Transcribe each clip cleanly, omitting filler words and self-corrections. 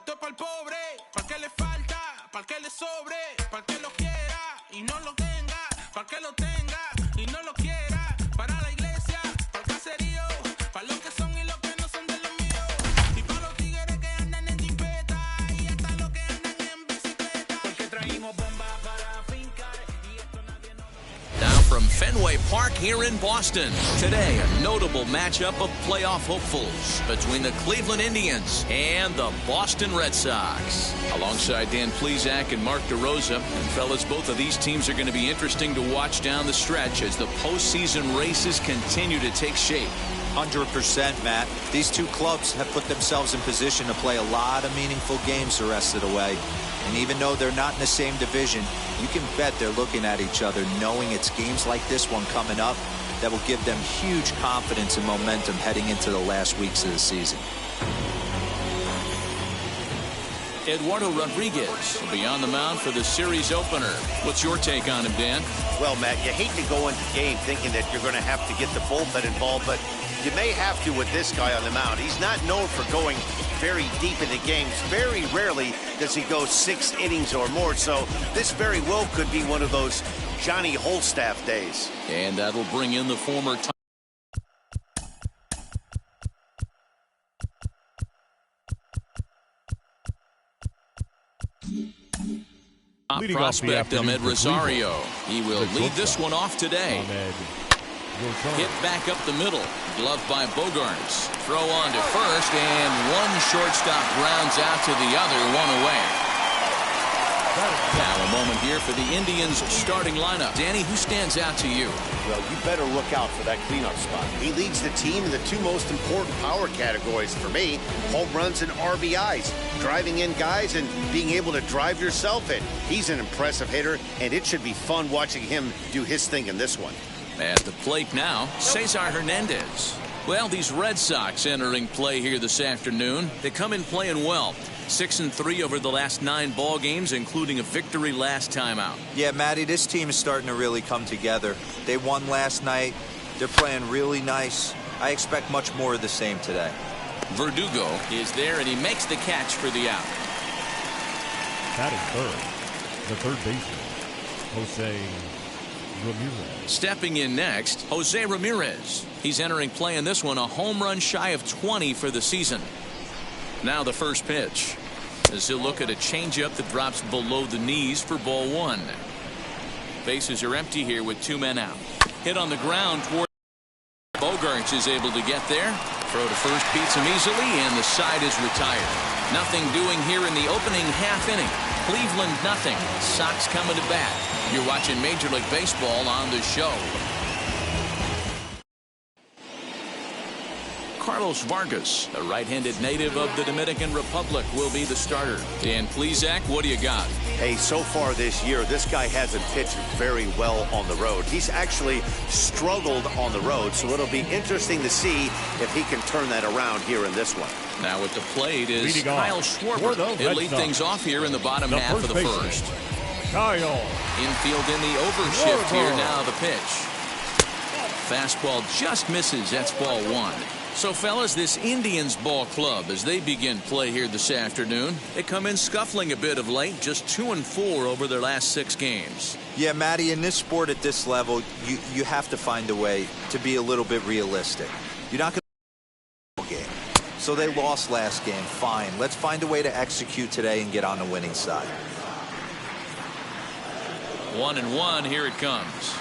Esto es pa'l pobre, pa'l que le falta, pa'l que le sobre, pa'l que lo quiera y no lo tenga, pa'l que lo tenga y no lo quiera, para la iglesia, pa'l caserío, pa' los que son y los que no son de los míos, y pa' los tigres que andan en jipeta y hasta los que andan en bicicleta, porque traímos bombas para fincar y esto nadie nos lo... Now from Fenway Park here in Boston. Today, a notable matchup of playoff hopefuls between the Cleveland Indians and the Boston Red Sox. Alongside Dan Plesac and Mark DeRosa. And fellas, both of these teams are going to be interesting to watch down the stretch as the postseason races continue to take shape. 100%, Matt. These two clubs have put themselves in position to play a lot of meaningful games the rest of the way. And even though they're not in the same division, you can bet they're looking at each other knowing it's games like this one coming up that will give them huge confidence and momentum heading into the last weeks of the season. Eduardo Rodriguez will be on the mound for the series opener. What's your take on him, Dan? Well, Matt, you hate to go into the game thinking that you're going to have to get the bullpen involved, but you may have to with this guy on the mound. He's not known for going very deep into games. Very rarely does he go 6 innings or more, so this very well could be one of those Johnny Holstaff days. And that'll bring in the former prospect Ahmed Rosario. He will lead this one off today. Hit back up the middle. Glove by Bogarts. Throw on to first, and one shortstop grounds out to the other, one away. Now a moment here for the Indians starting lineup. Danny, who stands out to you? Well, you better look out for that cleanup spot. He leads the team in the 2 most important power categories for me: home runs and RBIs. Driving in guys and being able to drive yourself in. He's an impressive hitter, and it should be fun watching him do his thing in this one. At the plate now, Cesar Hernandez. Well, these Red Sox entering play here this afternoon. They come in playing well. 6-3 over the last 9 ball games, including a victory last time out. Yeah, Matty, this team is starting to really come together. They won last night. They're playing really nice. I expect much more of the same today. Verdugo is there, and he makes the catch for the out. Batting third, the third baseman, Jose Ramirez. Stepping in next, Jose Ramirez. He's entering play in this one, a home run shy of 20 for the season. Now the first pitch, as he'll look at a changeup that drops below the knees for ball 1. Bases are empty here with 2 men out. Hit on the ground toward Bogarts is able to get there. Throw to first beats him easily, and the side is retired. Nothing doing here in the opening half inning. Cleveland nothing. Sox coming to bat. You're watching Major League Baseball on the show. Carlos Vargas, a right-handed native of the Dominican Republic, will be the starter. Dan Plesac, what do you got? Hey, so far this year, this guy hasn't pitched very well on the road. He's actually struggled on the road, so it'll be interesting to see if he can turn that around here in this one. Now at the plate is Kyle Schwarber. He'll lead things off here in the bottom half of the first. Kyle. Infield in the overshift here now, the pitch. Fastball just misses. That's ball 1. So, fellas, this Indians ball club, as they begin play here this afternoon, they come in scuffling a bit of late, just 2-4 over their last 6 games. Yeah, Matty, in this sport at this level, you have to find a way to be a little bit realistic. You're not going to win the game. So they lost last game. Fine. Let's find a way to execute today and get on the winning side. 1-1. Here it comes.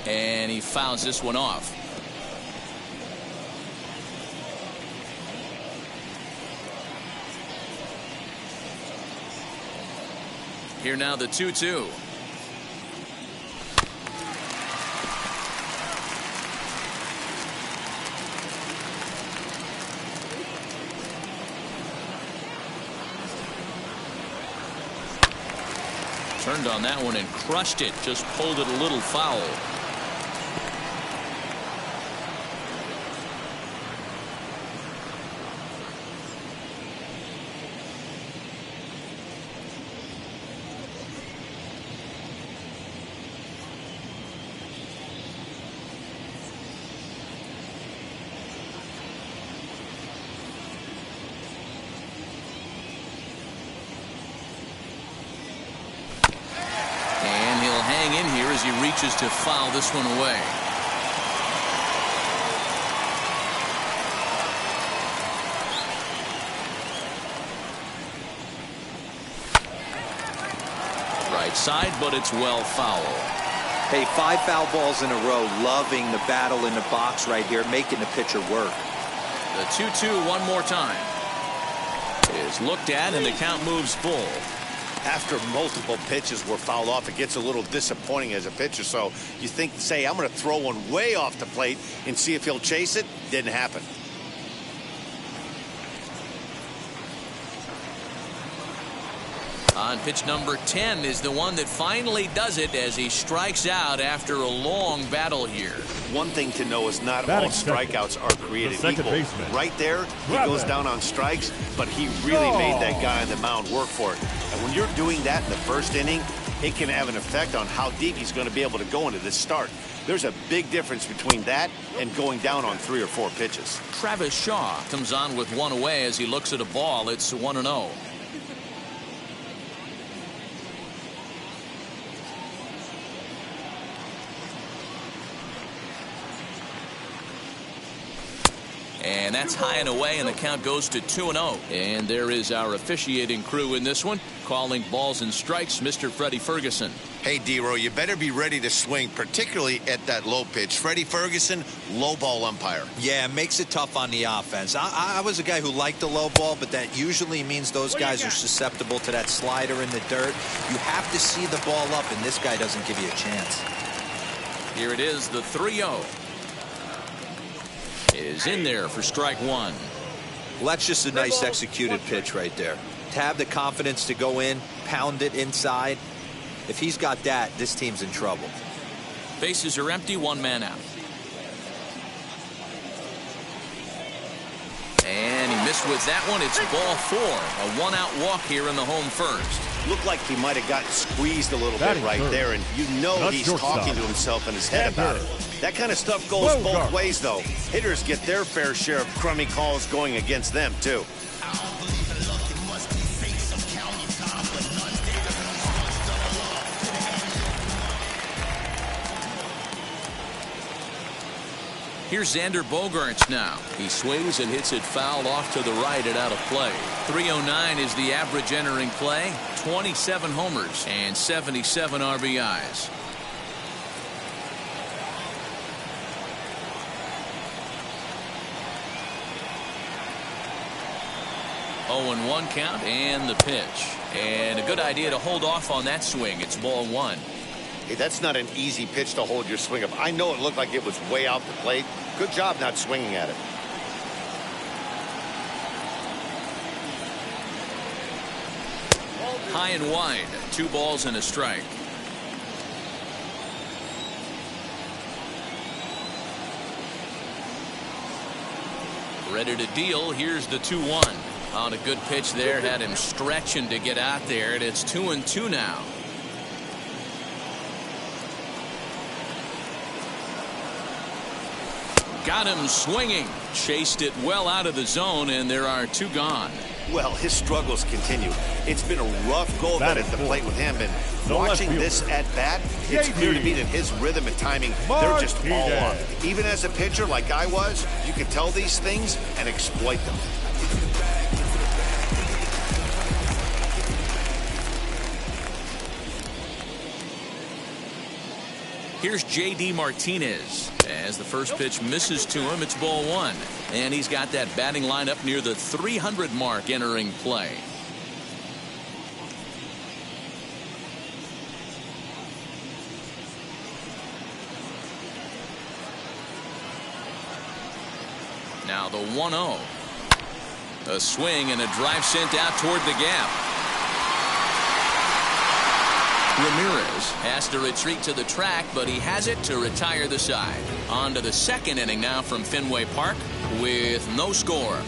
And he fouls this one off. Here now the 2-2. Turned on that one and crushed it. Just pulled it a little foul. staying in here as he reaches to foul this one away. Right side, but it's well foul. Hey, 5 foul balls in a row. Loving the battle in the box right here, making the pitcher work. The 2-2 one more time. Is looked at, and the count moves full. After multiple pitches were fouled off, it gets a little disappointing as a pitcher. So you think, say, I'm going to throw one way off the plate and see if he'll chase it. Didn't happen. On pitch number 10 is the one that finally does it as he strikes out after a long battle here. One thing to know is not all strikeouts are created equal. Baseman. Right there, he goes down on strikes, but he really made that guy on the mound work for it. And when you're doing that in the first inning, it can have an effect on how deep he's going to be able to go into this start. There's a big difference between that and going down on 3 or 4 pitches. Travis Shaw comes on with one away as he looks at a ball. It's 1-0. And that's high and away, and the count goes to 2-0. And there is our officiating crew in this one, calling balls and strikes, Mr. Freddie Ferguson. Hey, D-Row, you better be ready to swing, particularly at that low pitch. Freddie Ferguson, low ball umpire. Yeah, it makes it tough on the offense. I was a guy who liked the low ball, but that usually means those guys are susceptible to that slider in the dirt. You have to see the ball up, and this guy doesn't give you a chance. Here it is, the 3-0. Is in there for strike one. Well, that's just a nice executed pitch right there. To have the confidence to go in, pound it inside. If he's got that, this team's in trouble. Bases are empty, 1 man out. And he missed with that one. It's ball 4. A 1-out walk here in the home first. Looked like he might have gotten squeezed a little bit right there, and you know he's talking to himself in his head about it. That kind of stuff goes both ways, though. Hitters get their fair share of crummy calls going against them, too. Here's Xander Bogaerts now. He swings and hits it foul off to the right and out of play. 309 is the average entering play. 27 homers and 77 RBIs. Oh, and 1 count and the pitch. And a good idea to hold off on that swing. It's ball 1. Hey, that's not an easy pitch to hold your swing up. I know it looked like it was way out the plate. Good job not swinging at it. High and wide. 2 balls and a strike. Ready to deal. Here's the 2-1. On a good pitch there. Had him stretching to get out there. And it's 2-2 now. Got him swinging. Chased it well out of the zone, and there are 2 gone. Well, his struggles continue. It's been a rough go at the plate with him, and watching this at bat, it's clear to me that his rhythm and timing, they're just all off. Even as a pitcher like I was, you can tell these things and exploit them. Here's J.D. Martinez. As the first pitch misses to him, it's ball 1. And he's got that batting lineup near the 300 mark entering play. Now the 1-0. A swing and a drive sent out toward the gap. Ramirez has to retreat to the track, but he has it to retire the side. On to the second inning now from Fenway Park with no score.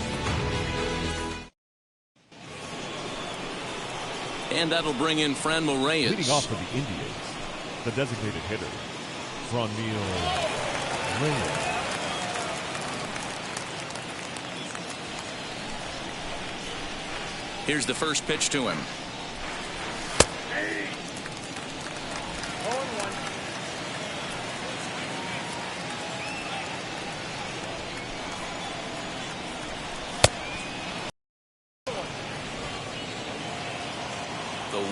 And that'll bring in Franmil Reyes. Leading off for the Indians, the designated hitter, Franmil Reyes. Here's the first pitch to him.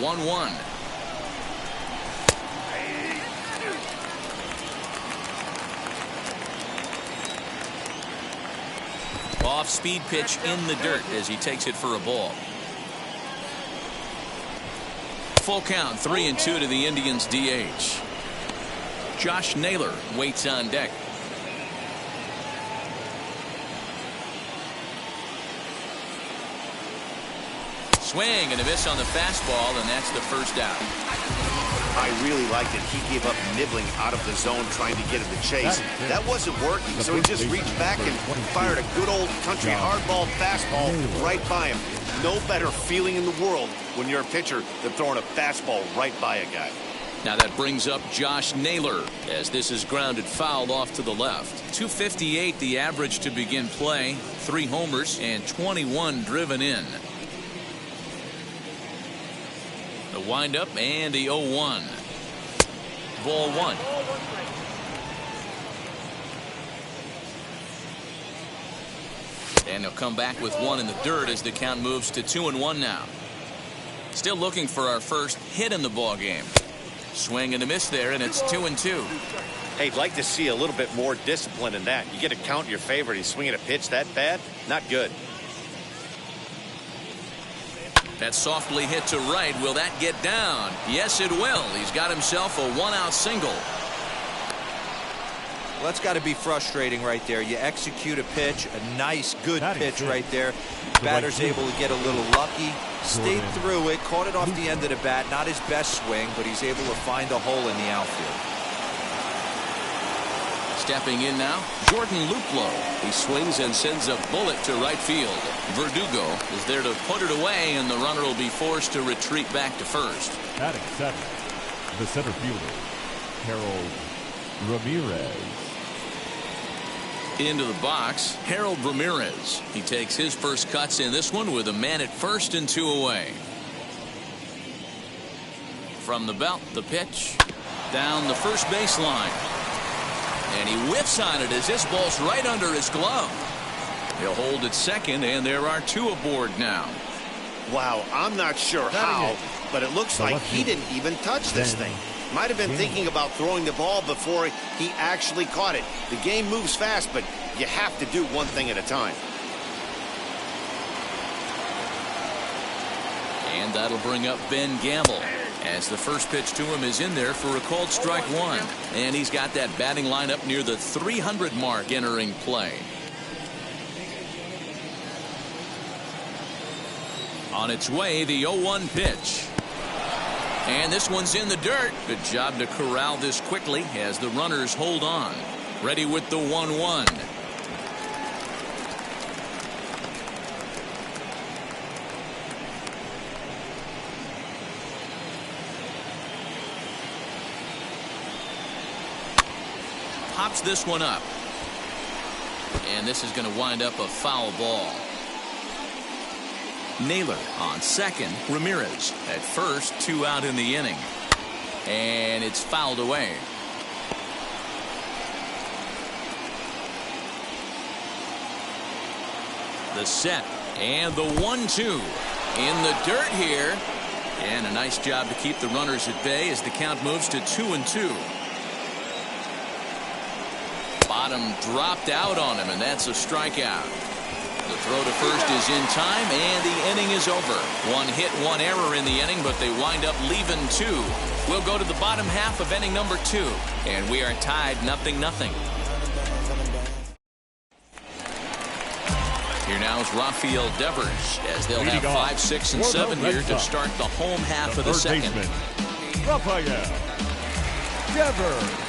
1-1. Off-speed pitch in the dirt as he takes it for a ball. Full count, 3-2 to the Indians' DH. Josh Naylor waits on deck. Swing and a miss on the fastball, and that's the first out. I really liked it. He gave up nibbling out of the zone trying to get him to chase. That wasn't working, so he just reached back and fired a good old country hardball fastball right by him. No better feeling in the world when you're a pitcher than throwing a fastball right by a guy. Now that brings up Josh Naylor as this is grounded foul off to the left. 258 the average to begin play. 3 homers and 21 driven in. The windup and the 0-1. Ball 1. And he'll come back with 1 in the dirt as the count moves to 2-1 now. Still looking for our first hit in the ball game. Swing and a miss there, and it's 2-2. Hey, I'd like to see a little bit more discipline in that. You get a count in your favor, and he's swinging a pitch that bad? Not good. That's softly hit to right. Will that get down? Yes, it will. He's got himself a 1-out single. Well, that's got to be frustrating right there. You execute a pitch, a nice, good pitch right there. Batter's able to get a little lucky, stayed through it, caught it off the end of the bat. Not his best swing, but he's able to find a hole in the outfield. Stepping in now, Jordan Luplow. He swings and sends a bullet to right field. Verdugo is there to put it away, and the runner will be forced to retreat back to first. Batting 7, the center fielder, Harold Ramirez. Into the box, Harold Ramirez. He takes his first cuts in this one with a man at first and 2 away. From the belt, the pitch down the first baseline. And he whiffs on it as this ball's right under his glove. He'll hold at second, and there are 2 aboard now. Wow, I'm not sure how, but it looks like he didn't even touch this thing. Might have been thinking about throwing the ball before he actually caught it. The game moves fast, but you have to do one thing at a time. And that'll bring up Ben Gamble, as the first pitch to him is in there for a called strike 1. And he's got that batting lineup near the 300 mark entering play. On its way, the 0-1 pitch. And this one's in the dirt. Good job to corral this quickly as the runners hold on. Ready with the 1-1. Pops this one up. And this is going to wind up a foul ball. Naylor on second. Ramirez at first. 2 out in the inning. And it's fouled away. The set. And the 1-2. In the dirt here. And a nice job to keep the runners at bay as the count moves to 2-2. Bottom dropped out on him, and that's a strikeout. The throw to first is in time, and the inning is over. 1 hit, 1 error in the inning, but they wind up leaving 2. We'll go to the bottom half of inning number 2, and we are tied 0-0. Here now is Rafael Devers, as they'll have 5, 6, and 7 here to start the home half of the second. Rafael Devers.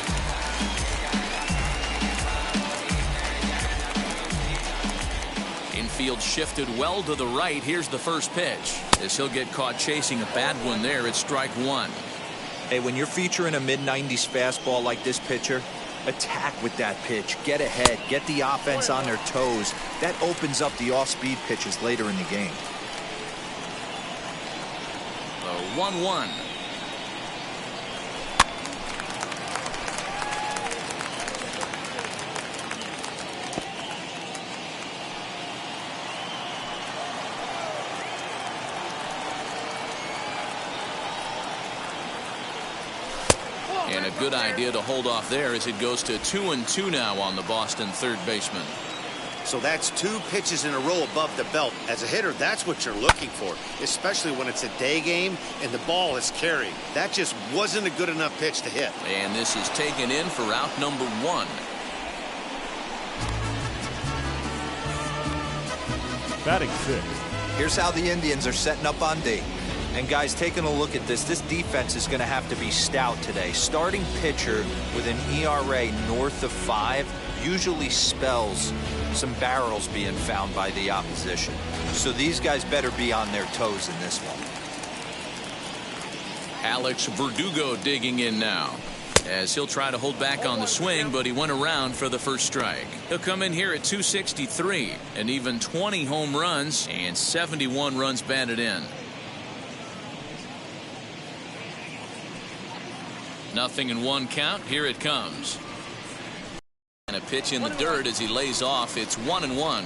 Infield shifted well to the right. Here's the first pitch. As he'll get caught chasing a bad one there, it's strike 1. Hey, when you're featuring a mid-90s fastball like this pitcher, attack with that pitch. Get ahead. Get the offense on their toes. That opens up the off-speed pitches later in the game. The 1-1. And a good idea to hold off there as it goes to 2-2 now on the Boston third baseman. So that's 2 pitches in a row above the belt. As a hitter, that's what you're looking for, especially when it's a day game and the ball is carried. That just wasn't a good enough pitch to hit. And this is taken in for out number 1. Batting 6. Here's how the Indians are setting up on D. And guys, taking a look at this defense is going to have to be stout today. Starting pitcher with an ERA north of 5 usually spells some barrels being found by the opposition. So these guys better be on their toes in this one. Alex Verdugo digging in now, as he'll try to hold back on the swing, but he went around for the first strike. He'll come in here at 263, and even 20 home runs and 71 runs batted in. 0-1 count. Here it comes. And a pitch in the dirt as he lays off. It's 1-1.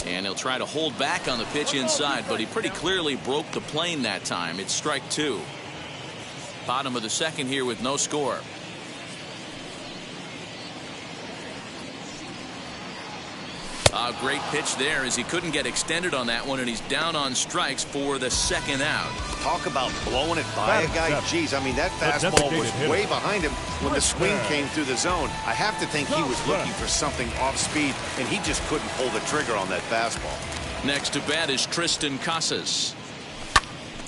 And he'll try to hold back on the pitch inside, but he pretty clearly broke the plane that time. It's strike 2. Bottom of the second here with no score. A great pitch there as he couldn't get extended on that one, and he's down on strikes for the second out. Talk about blowing it by a guy. Jeez, I mean, that fastball was way behind him when the swing came through the zone. I have to think he was looking for something off speed, and he just couldn't pull the trigger on that fastball. Next to bat is Tristan Casas,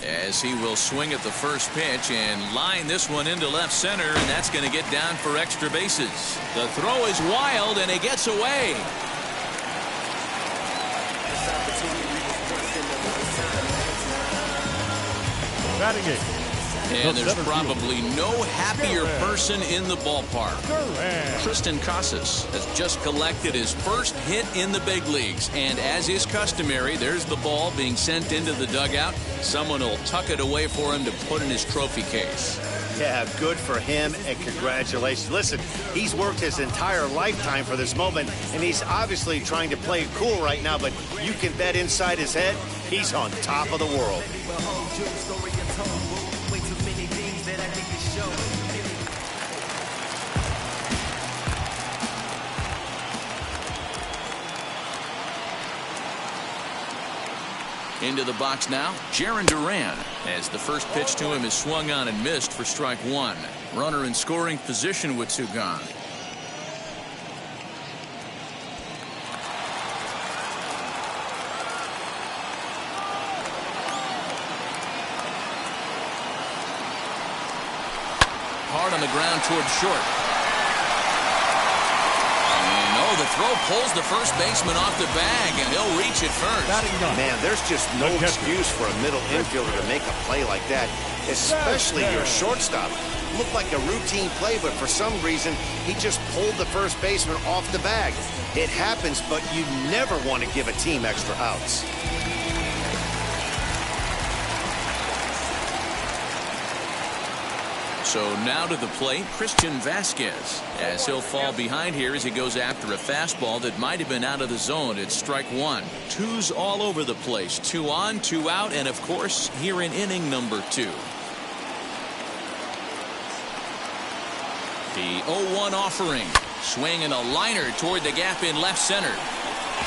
as he will swing at the first pitch and line this one into left center, and that's going to get down for extra bases. The throw is wild, and it gets away. And there's probably no happier person in the ballpark. Tristan Casas has just collected his first hit in the big leagues, and as is customary, there's the ball being sent into the dugout. Someone will tuck it away for him to put in his trophy case. Yeah, good for him, and congratulations. Listen, he's worked his entire lifetime for this moment, and he's obviously trying to play it cool right now, but you can bet inside his head, he's on top of the world. Into the box now, Jarren Duran, as the first pitch to him is swung on and missed for strike 1. Runner in scoring position with 2 gone. Hard on the ground towards short. The throw pulls the first baseman off the bag, and he'll reach it first. Man, there's just no excuse for a middle infielder to make a play like that, especially your shortstop. Looked like a routine play, but for some reason, he just pulled the first baseman off the bag. It happens, but you never want to give a team extra outs. So now to the plate, Christian Vasquez, as he'll fall behind here as he goes after a fastball that might have been out of the zone. It's strike 1. 2's all over the place. 2 on, 2 out, and of course here in inning number 2. The 0-1 offering, swinging a liner toward the gap in left center.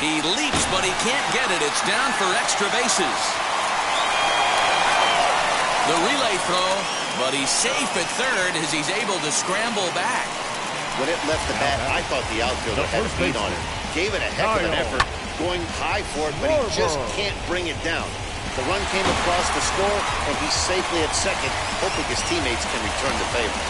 He leaps, but he can't get it. It's down for extra bases. The relay throw, but he's safe at third as he's able to scramble back. When it left the bat, I thought the outfielder had a beat on it. Gave it a heck of an effort, going high for it, but he just can't bring it down. The run came across the score, and he's safely at second, hoping his teammates can return the favor.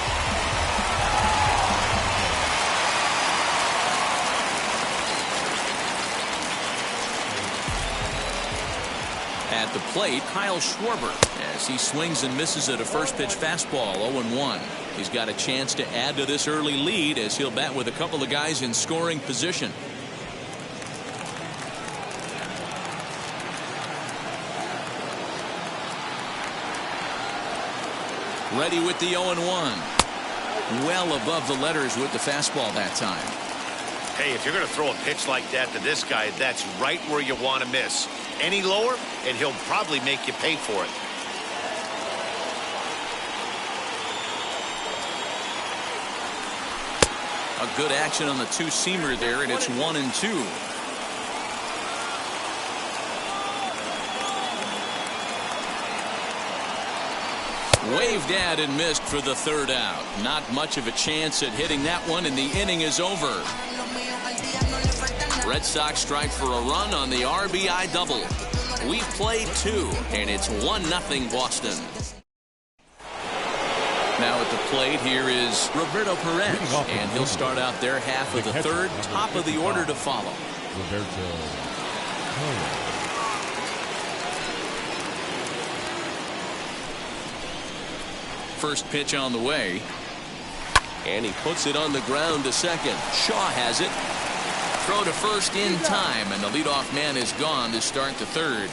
At the plate, Kyle Schwarber, as he swings and misses at a first pitch fastball. 0-1. He's got a chance to add to this early lead as he'll bat with a couple of guys in scoring position. Ready with the 0-1. Well above the letters with the fastball that time. Hey, if you're going to throw a pitch like that to this guy, that's right where you want to miss. Any lower, and he'll probably make you pay for it. A good action on the two-seamer there, and it's 1-2. Waved at and missed for the third out. Not much of a chance at hitting that one, and the inning is over. Red Sox strike for a run on the RBI double. We've played 2, and it's 1-0 Boston. Now at the plate here is Roberto Perez, and he'll start out their half of the third, top of the order to follow. First pitch on the way, and he puts it on the ground to second. Shaw has it. Throw to first in time, and the leadoff man is gone to start the third.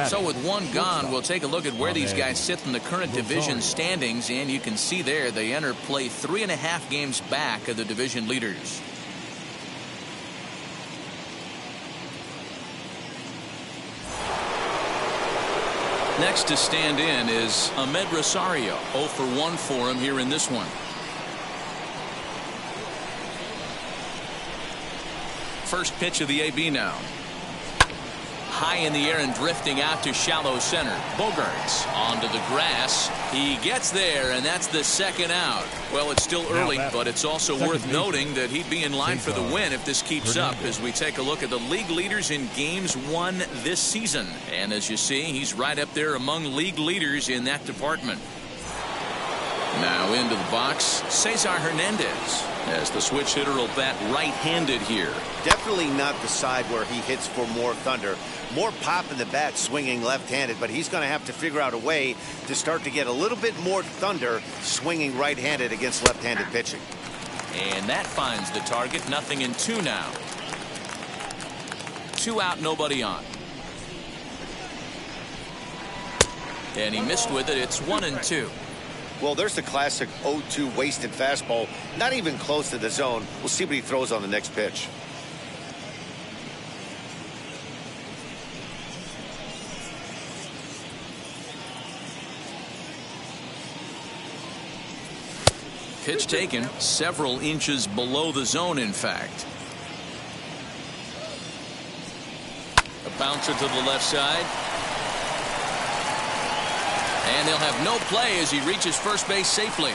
So with one gone, we'll take a look at where these guys sit in the current division standings, and you can see there they enter play 3.5 games back of the division leaders. Next to stand in is Ahmed Rosario. 0 for 1 for him here in this one. First pitch of the AB now. High in the air and drifting out to shallow center. Bogarts onto the grass. He gets there, and that's the second out. Well, it's still early, but it's also worth noting that he'd be in line for the win if this keeps up as we take a look at the league leaders in games won this season. And as you see, he's right up there among league leaders in that department. Now into the box, Cesar Hernandez, as the switch hitter will bat right-handed here. Definitely not the side where he hits for more thunder. More pop in the bat swinging left-handed, but he's going to have to figure out a way to start to get a little bit more thunder swinging right-handed against left-handed pitching. And that finds the target. 0-2 now. 2 out, nobody on. And he missed with it. It's 1-2. Well, there's the classic 0-2 wasted fastball. Not even close to the zone. We'll see what he throws on the next pitch. Pitch taken several inches below the zone, in fact. A bouncer to the left side. And they'll have no play as he reaches first base safely.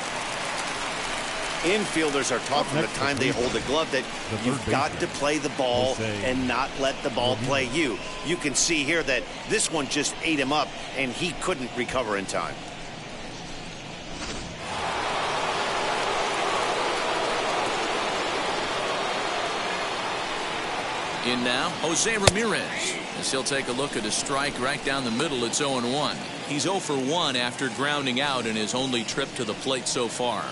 Infielders are taught from the time they hold a glove that you've got to play the ball and not let the ball play you. You can see here that this one just ate him up, and he couldn't recover in time. In now, Jose Ramirez, as he'll take a look at a strike right down the middle. It's 0-1. He's 0 for 1 after grounding out in his only trip to the plate so far.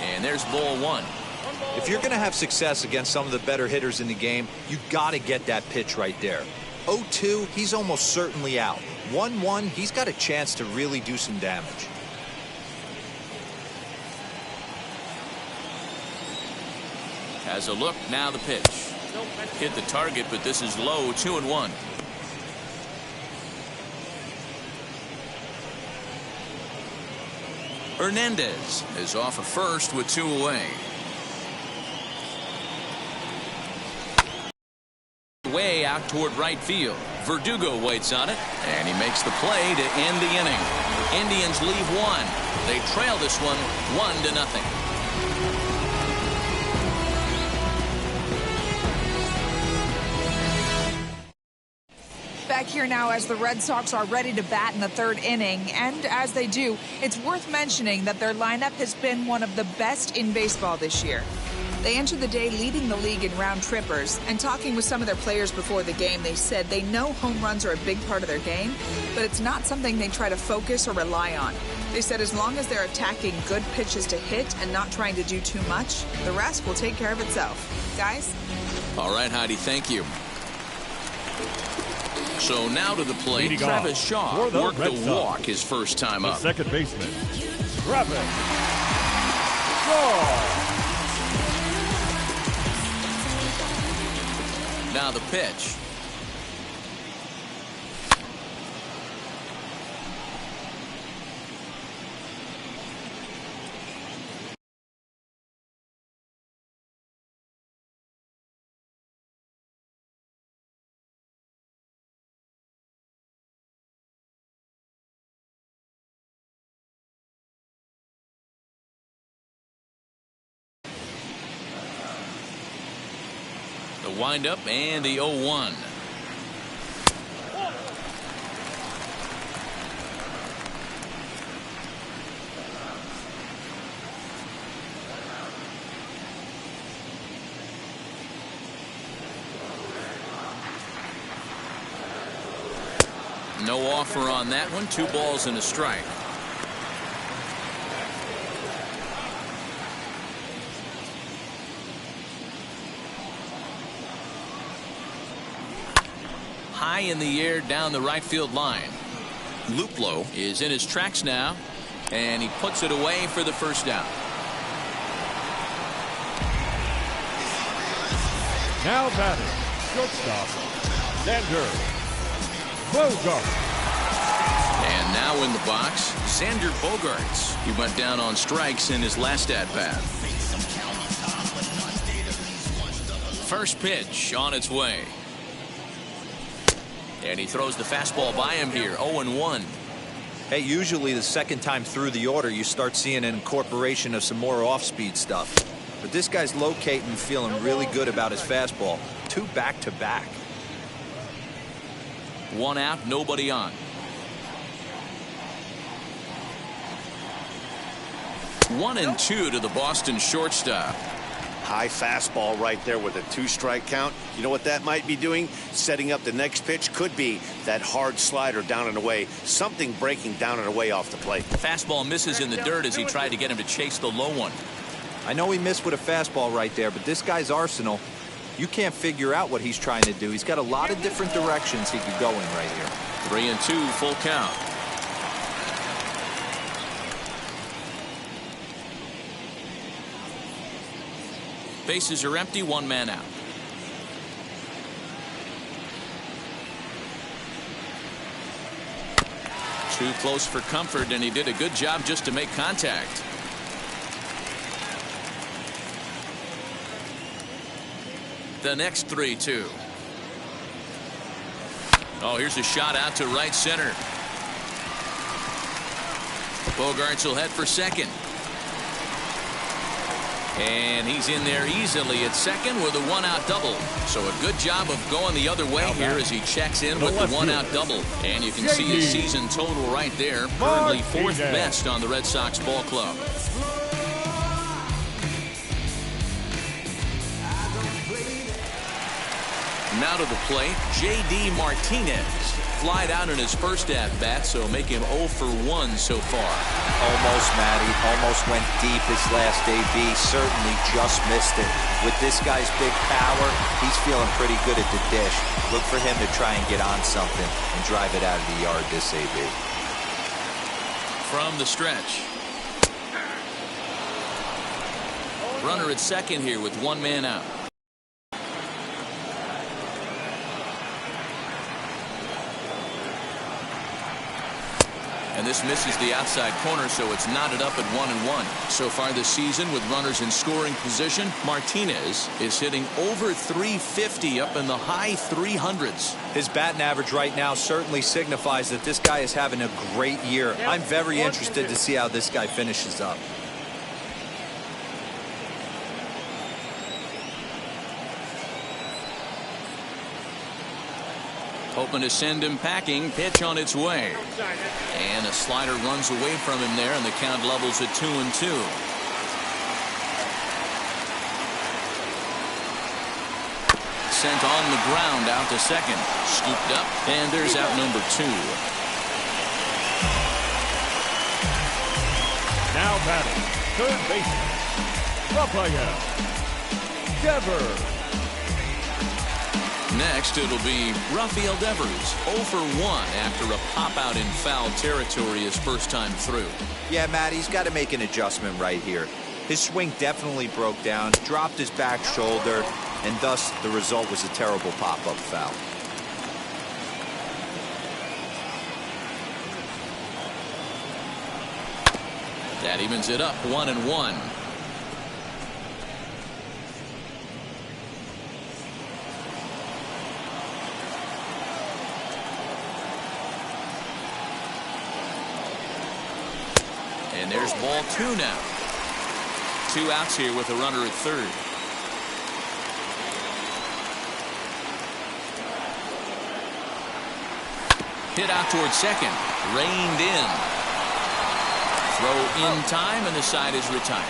And there's ball 1. If you're going to have success against some of the better hitters in the game, you got to get that pitch right there. 0-2, he's almost certainly out. 1-1, he's got a chance to really do some damage. Has a look, now the pitch. Hit the target, but this is low. 2-1. Hernandez is off of first with 2 away. Way out toward right field. Verdugo waits on it, and he makes the play to end the inning. Indians leave 1. They trail this one 1-0. Back here now as the Red Sox are ready to bat in the third inning, and as they do, it's worth mentioning that their lineup has been one of the best in baseball this year. They enter the day leading the league in round trippers, and talking with some of their players before the game, they said they know home runs are a big part of their game, but it's not something they try to focus or rely on. They said as long as they're attacking good pitches to hit and not trying to do too much, the rest will take care of itself. Guys? All right, Heidi, thank you. So now to the plate, Travis Shaw worked the walk his first time up. Second baseman, Travis Shaw. Now the pitch. The windup and the 0-1. No offer on that one. 2 balls and a strike. High in the air down the right field line. Luplow is in his tracks now, and he puts it away for the first down. Now batting, shortstop, Xander Bogaerts. And now in the box, Xander Bogaerts. He went down on strikes in his last at-bat. First pitch on its way. And he throws the fastball by him here. 0-1. Hey, usually the second time through the order, you start seeing an incorporation of some more off-speed stuff. But this guy's locating and feeling really good about his fastball. 2 back-to-back. 1 out, nobody on. 1-2 to the Boston shortstop. High fastball right there with a 2-strike count. You know what that might be doing? Setting up the next pitch. Could be that hard slider down and away. Something breaking down and away off the plate. Fastball misses in the dirt as he tried to get him to chase the low one. I know he missed with a fastball right there, but this guy's arsenal, you can't figure out what he's trying to do. He's got a lot of different directions he could go in right here. 3-2, full count. Bases are empty, 1 man out. Too close for comfort, and he did a good job just to make contact. The next 3-2. Oh, here's a shot out to right center. Bogaerts will head for second. And he's in there easily at second with a 1-out double. So a good job of going the other way here as he checks in with the 1-out double. And you can see his season total right there. Currently 4th best on the Red Sox ball club. Now to the plate, J.D. Martinez. Flied out in his first at-bat, so make him 0 for 1 so far. Almost, Matty. Almost went deep his last AB. Certainly just missed it. With this guy's big power, he's feeling pretty good at the dish. Look for him to try and get on something and drive it out of the yard this AB. From the stretch. Runner at second here with 1 man out. And this misses the outside corner, so it's knotted up at 1-1. So far this season, with runners in scoring position, Martinez is hitting over 350, up in the high 300s. His batting average right now certainly signifies that this guy is having a great year. I'm very interested to see how this guy finishes up. Hoping to send him packing. Pitch on its way. And a slider runs away from him there, and the count levels at 2-2. Sent on the ground out to second. Scooped up, and there's out number 2. Now batting, third baseman, Rafael Devers. Next, it'll be Rafael Devers, 0 for 1 after a pop-out in foul territory his first time through. Yeah, Matt, he's got to make an adjustment right here. His swing definitely broke down, dropped his back shoulder, and thus the result was a terrible pop-up foul. That evens it up 1-1. And there's ball 2 now. 2 outs here with a runner at third. Hit out towards second. Reined in. Throw in time, and the side is retired.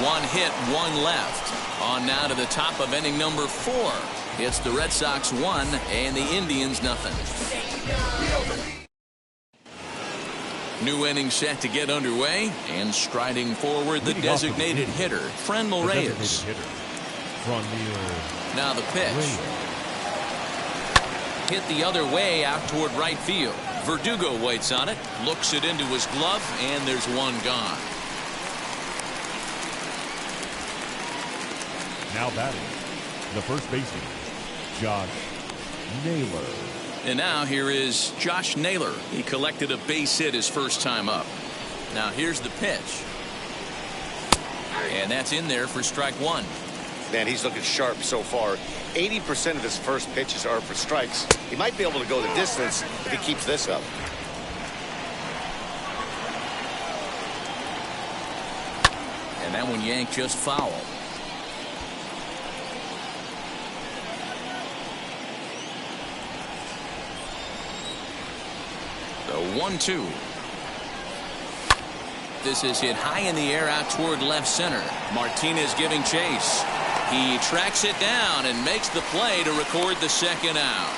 1 hit, 1 left. On now to the top of inning number 4. It's the Red Sox 1 and the Indians nothing. New inning set to get underway, and striding forward the designated hitter, Mlb Reyes. Now the pitch. Hit the other way out toward right field. Verdugo waits on it, looks it into his glove, and there's 1 gone. Now batting, the first baseman, Josh Naylor. And now here is Josh Naylor. He collected a base hit his first time up. Now here's the pitch. And that's in there for strike 1. Man, he's looking sharp so far. 80% of his first pitches are for strikes. He might be able to go the distance if he keeps this up. And that one yanked just foul. The 1-2. This is hit high in the air out toward left center. Martinez giving chase. He tracks it down and makes the play to record the second out.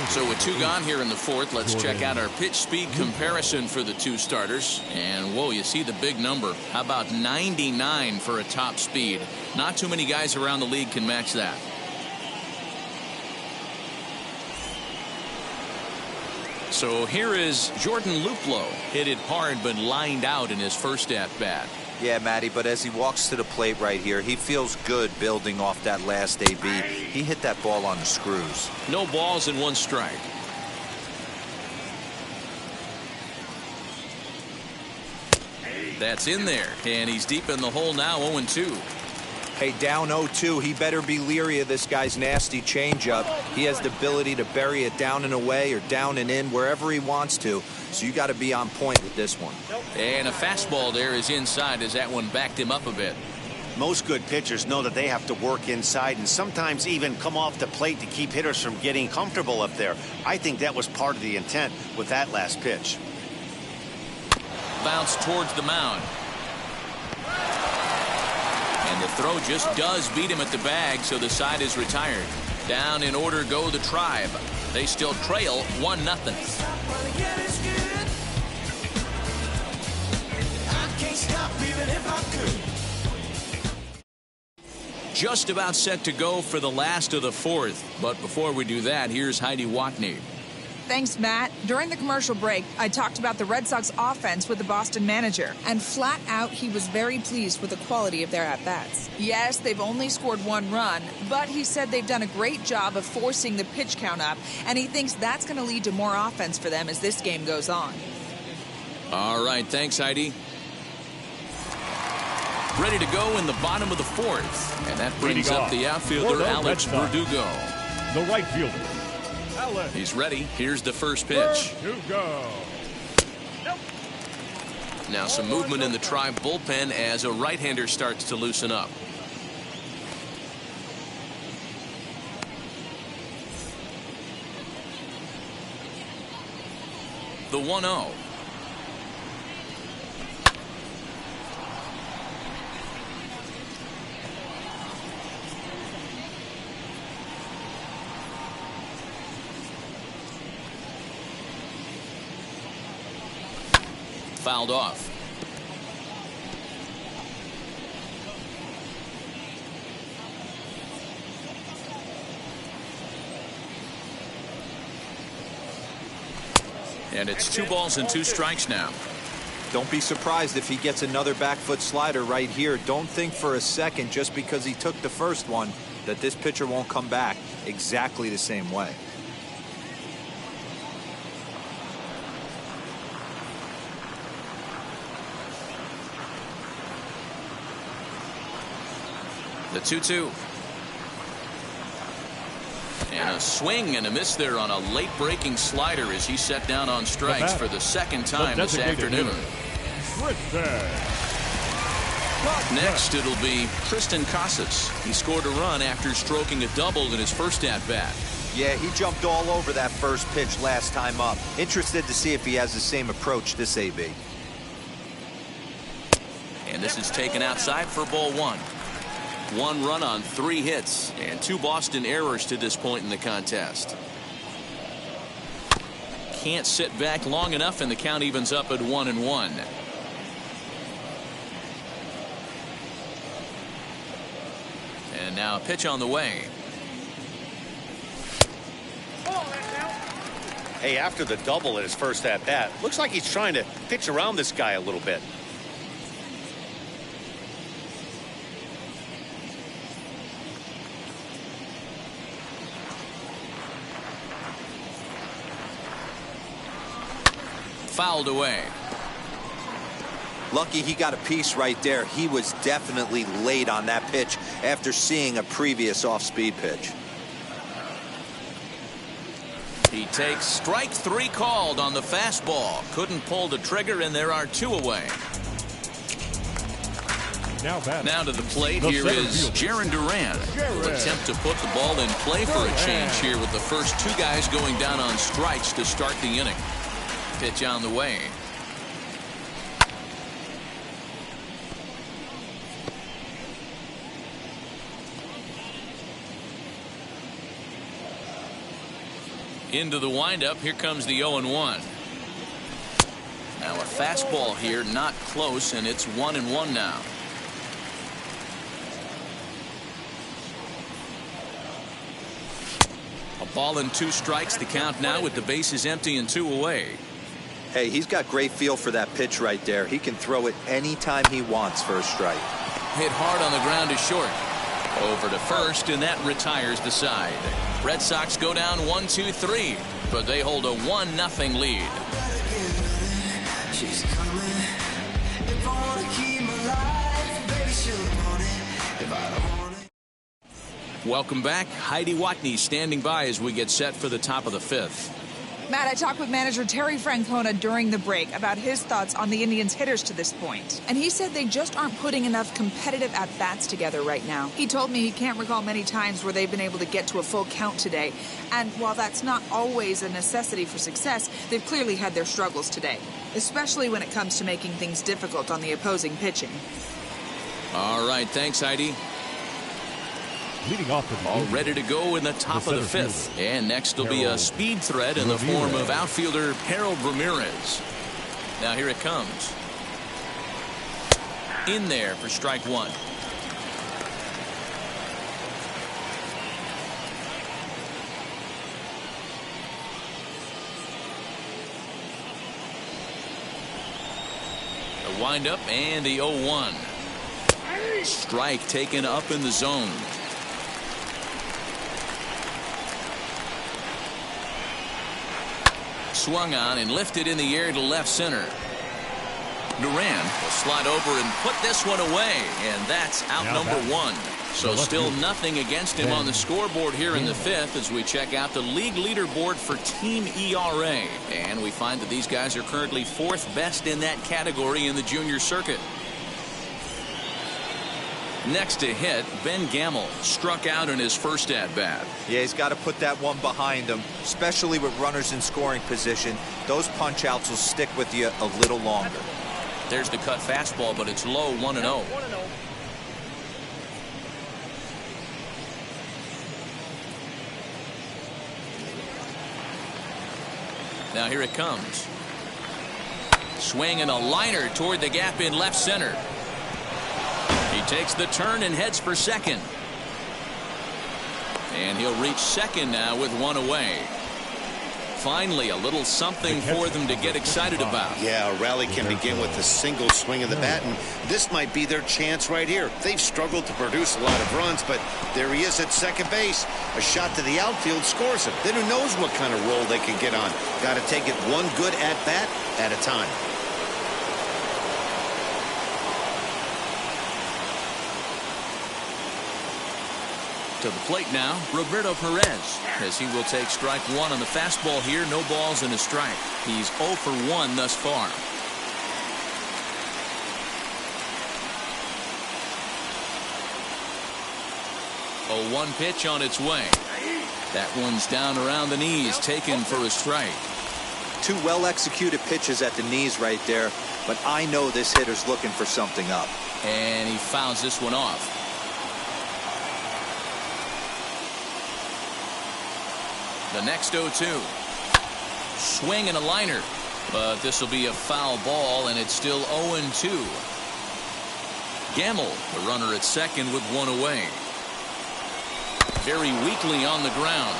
So with 2 gone here in the 4th, let's check out our pitch speed comparison for the 2 starters. And whoa, you see the big number. How about 99 for a top speed? Not too many guys around the league can match that. So here is Jordan Luplow. Hit it hard but lined out in his first at bat. Yeah, Matty, but as he walks to the plate right here, he feels good building off that last AB. He hit that ball on the screws. No balls and 1 strike. That's in there, and he's deep in the hole now, 0-2. Hey, down 0-2, he better be leery of this guy's nasty changeup. He has the ability to bury it down and away or down and in, wherever he wants to. So you got to be on point with this one. And a fastball there is inside as that one backed him up a bit. Most good pitchers know that they have to work inside and sometimes even come off the plate to keep hitters from getting comfortable up there. I think that was part of the intent with that last pitch. Bounce towards the mound. And the throw just does beat him at the bag, so the side is retired. Down in order go the Tribe. They still trail 1-0. Just about set to go for the last of the 4th. But before we do that, here's Heidi Watney. Thanks, Matt. During the commercial break, I talked about the Red Sox offense with the Boston manager, and flat out, he was very pleased with the quality of their at-bats. Yes, they've only scored 1 run, but he said they've done a great job of forcing the pitch count up, and he thinks that's going to lead to more offense for them as this game goes on. All right, thanks, Heidi. Ready to go in the bottom of the 4th, and that brings up the outfielder, Alex Verdugo. The right fielder. He's ready. Here's the first pitch. Now some movement in the Tribe bullpen as a right-hander starts to loosen up. The 1-0. Fouled off. And it's 2 balls and 2 strikes now. Don't be surprised if he gets another back foot slider right here. Don't think for a second, just because he took the first one, that this pitcher won't come back exactly the same way. The 2-2. And a swing and a miss there on a late breaking slider as he set down on strikes for the second time this afternoon. Next, it'll be Tristan Casas. He scored a run after stroking a double in his first at-bat. Yeah, he jumped all over that first pitch last time up. Interested to see if he has the same approach this AB. And this is taken outside for ball one. 1 run on 3 hits and 2 Boston errors to this point in the contest. Can't sit back long enough, and the count evens up at 1-1. And now a pitch on the way. Hey, after the double in his first at bat, looks like he's trying to pitch around this guy a little bit. Fouled away. Lucky he got a piece right there. He was definitely late on that pitch after seeing a previous off-speed pitch. He takes strike 3 called on the fastball. Couldn't pull the trigger, and there are 2 away. Now to the plate, here is Jarren Duran. Will attempt to put the ball in play for a change here with the first 2 guys going down on strikes to start the inning. Pitch on the way. Into the windup. Here comes the 0-1. Now a fastball here, not close, and it's 1-1 now. A ball and 2 strikes. The count now with the bases empty and 2 away. Hey, he's got great feel for that pitch right there. He can throw it anytime he wants for a strike. Hit hard on the ground to short. Over to first, and that retires the side. Red Sox go down 1-2-3, but they hold a 1-0 lead. Welcome back. Heidi Watney standing by as we get set for the top of the 5th. Matt, I talked with manager Terry Francona during the break about his thoughts on the Indians' hitters to this point. And he said they just aren't putting enough competitive at-bats together right now. He told me he can't recall many times where they've been able to get to a full count today. And while that's not always a necessity for success, they've clearly had their struggles today, especially when it comes to making things difficult on the opposing pitching. All right, thanks, Heidi. Leading off with all ready to go in the top of the 5th. And next will be a speed threat in the form of outfielder Harold Ramirez. Now here it comes. In there for strike 1. The windup and the 0-1. Strike taken up in the zone. Swung on and lifted in the air to left center. Duran will slide over and put this one away, and that's out number 1. So still nothing against him on the scoreboard here in the 5th as we check out the league leaderboard for team ERA. And we find that these guys are currently 4th best in that category in the junior circuit. Next to hit, Ben Gamel struck out in his first at-bat. Yeah, he's got to put that one behind him, especially with runners in scoring position. Those punch-outs will stick with you a little longer. There's the cut fastball, but it's low, 1-0. Now here it comes. Swing and a liner toward the gap in left center. He takes the turn and heads for second. And he'll reach second now with 1 away. Finally, a little something for them to get excited about. Yeah, a rally can begin with a single swing of the bat, and this might be their chance right here. They've struggled to produce a lot of runs, but there he is at second base. A shot to the outfield scores him. Then who knows what kind of roll they can get on. Got to take it one good at-bat at a time. To the plate now, Roberto Perez, as he will take strike one on the fastball here. No balls and a strike. He's 0 for 1 thus far. A 1 pitch on its way. That one's down around the knees, taken for a strike. 2 well-executed pitches at the knees right there, but I know this hitter's looking for something up. And he fouls this one off. The next 0-2. Swing and a liner. But this will be a foul ball, and it's still 0-2. Gamble, the runner at second with 1 away. Very weakly on the ground.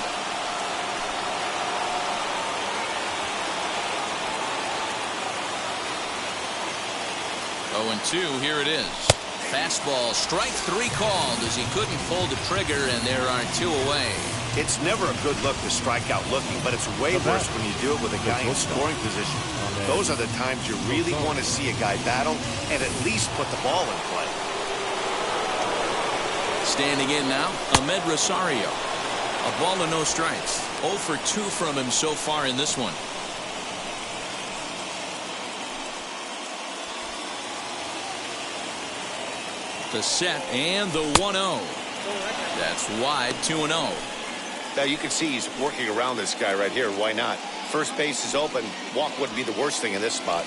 Oh, and 2, here it is. Fastball, strike 3 called as he couldn't pull the trigger, and there are 2 away. It's never a good look to strike out looking, but it's way worse when you do it with a guy in scoring position. Those are the times you really want to see a guy battle and at least put the ball in play. Standing in now, Mlb Rosario. A ball and no strikes. 0 for 2 from him so far in this one. The set and the 1-0. That's wide, 2-0. Now you can see he's working around this guy right here. Why not? First base is open. Walk wouldn't be the worst thing in this spot.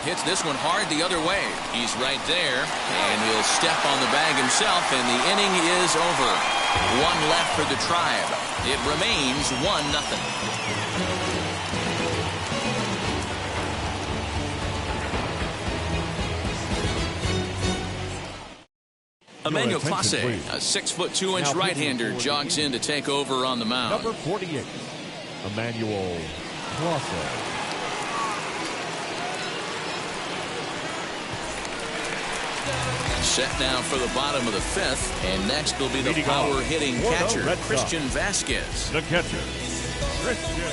Hits this one hard the other way. He's right there, and he'll step on the bag himself, and the inning is over. 1 left for the Tribe. It remains 1-0. Emmanuel Clase, a 6'2" right-hander, jogs in to take over on the mound. Number 48, Emmanuel Clase. Set now for the bottom of the 5th, and next will be the power-hitting catcher, Christian Vasquez. The catcher, Christian.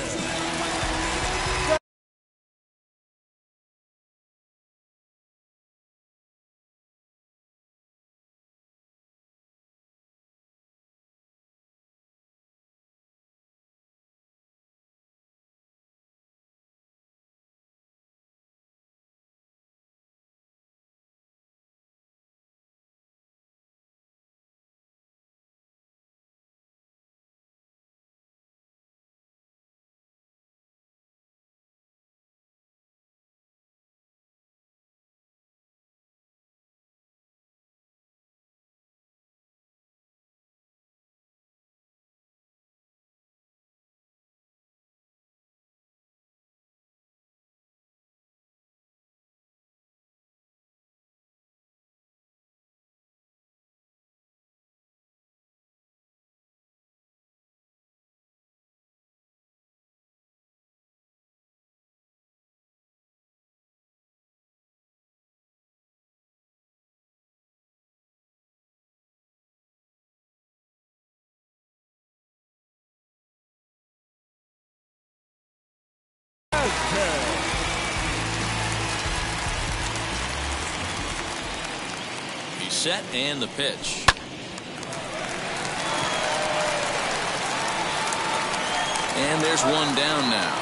He's set and the pitch. And there's one down now.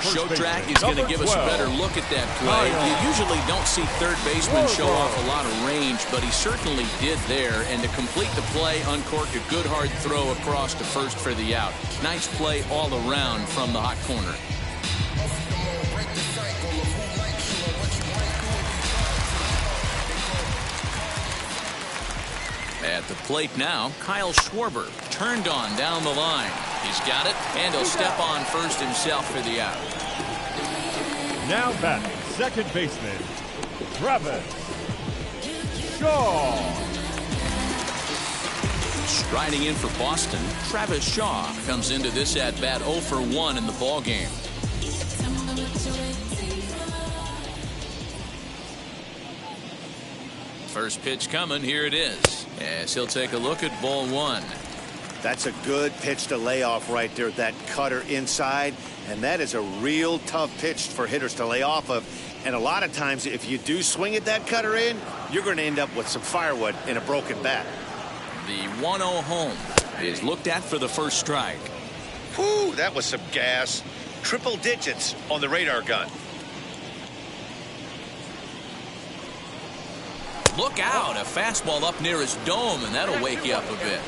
Show track is going to give us a better look at that play. You usually don't see third baseman show off a lot of range, but he certainly did there. And to complete the play, uncorked a good hard throw across to first for the out. Nice play all around from the hot corner. At the plate now, Kyle Schwarber turned on down the line. He's got it, and he'll step on first himself for the out. Now batting, second baseman, Travis Shaw. Striding in for Boston, Travis Shaw comes into this at-bat 0 for 1 in the ballgame. First pitch coming. Here it is. As he'll take a look at ball 1. That's a good pitch to lay off right there. That cutter inside. And that is a real tough pitch for hitters to lay off of. And a lot of times, if you do swing at that cutter in, you're going to end up with some firewood in a broken bat. The 1-0 home is looked at for the first strike. Whew, that was some gas. Triple digits on the radar gun. Look out, a fastball up near his dome, and that'll wake you up a bit.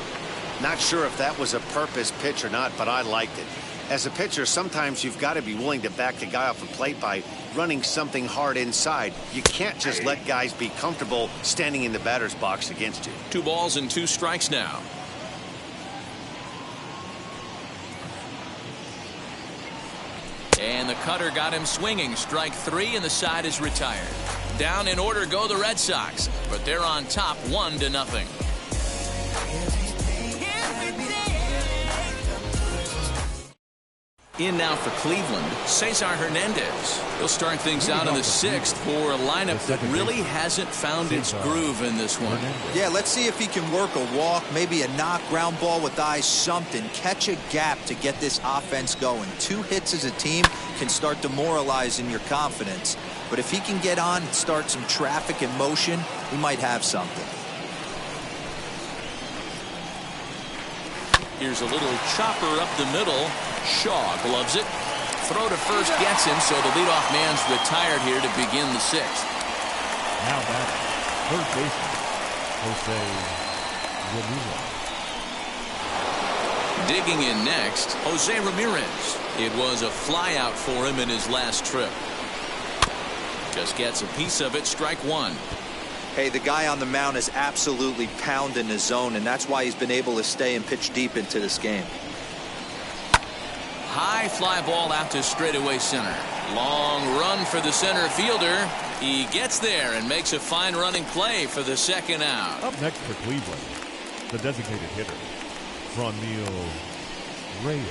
Not sure if that was a purpose pitch or not, but I liked it. As a pitcher, sometimes you've got to be willing to back the guy off the plate by running something hard inside. You can't just let guys be comfortable standing in the batter's box against you. 2 balls and 2 strikes now. And the cutter got him swinging. Strike 3, and the side is retired. Down in order go the Red Sox, but they're on top 1-0. In now for Cleveland, Cesar Hernandez. He'll start things out in the 6th for a lineup that really hasn't found its groove in this one. Yeah, let's see if he can work a walk, maybe a knock, ground ball with eyes, something. Catch a gap to get this offense going. 2 hits as a team can start demoralizing your confidence. But if he can get on and start some traffic in motion, we might have something. Here's a little chopper up the middle. Shaw gloves it. Throw to first gets him, so the leadoff man's retired here to begin the 6th. Now batting, third baseman, Jose Ramirez. Digging in next, Jose Ramirez. It was a flyout for him in his last trip. Just gets a piece of it. Strike 1. Hey, the guy on the mound is absolutely pounding his zone, and that's why he's been able to stay and pitch deep into this game. High fly ball out to straightaway center. Long run for the center fielder. He gets there and makes a fine running play for the 2nd out. Up next for Cleveland, the designated hitter, Mlb Reyes.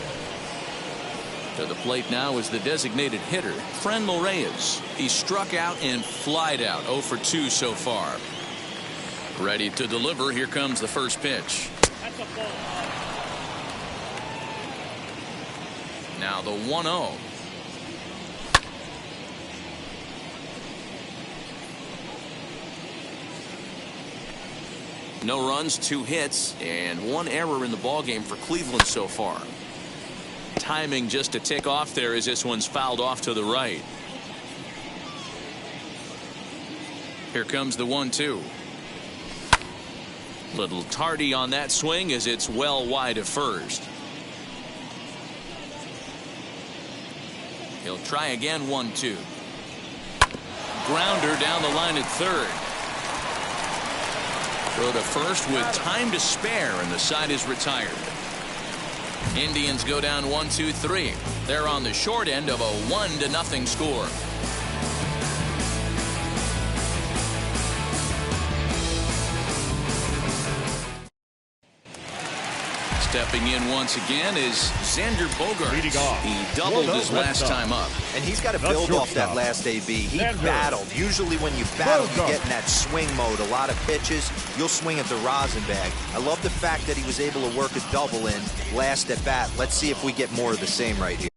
To the plate now is the designated hitter, Mlb Reyes. He struck out and flied out, 0 for 2 so far. Ready to deliver. Here comes the first pitch. That's a ball. Now the 1-0. No runs, 2 hits, and 1 error in the ballgame for Cleveland so far. Timing just to tick off there as this one's fouled off to the right. Here comes the 1-2. Little tardy on that swing as it's well wide of first. He'll try again. 1-2. Grounder down the line at third. Throw to first with time to spare, and the side is retired. Indians go down 1-2-3. They're on the short end of a 1-0 score. Stepping in once again is Xander Bogaerts. Leading off. He doubled his last time up. And he's got to build off that last AB. He battled. Usually when you battle, you get in that swing mode. A lot of pitches, you'll swing at the rosin bag. I love the fact that he was able to work a double in last at bat. Let's see if we get more of the same right here.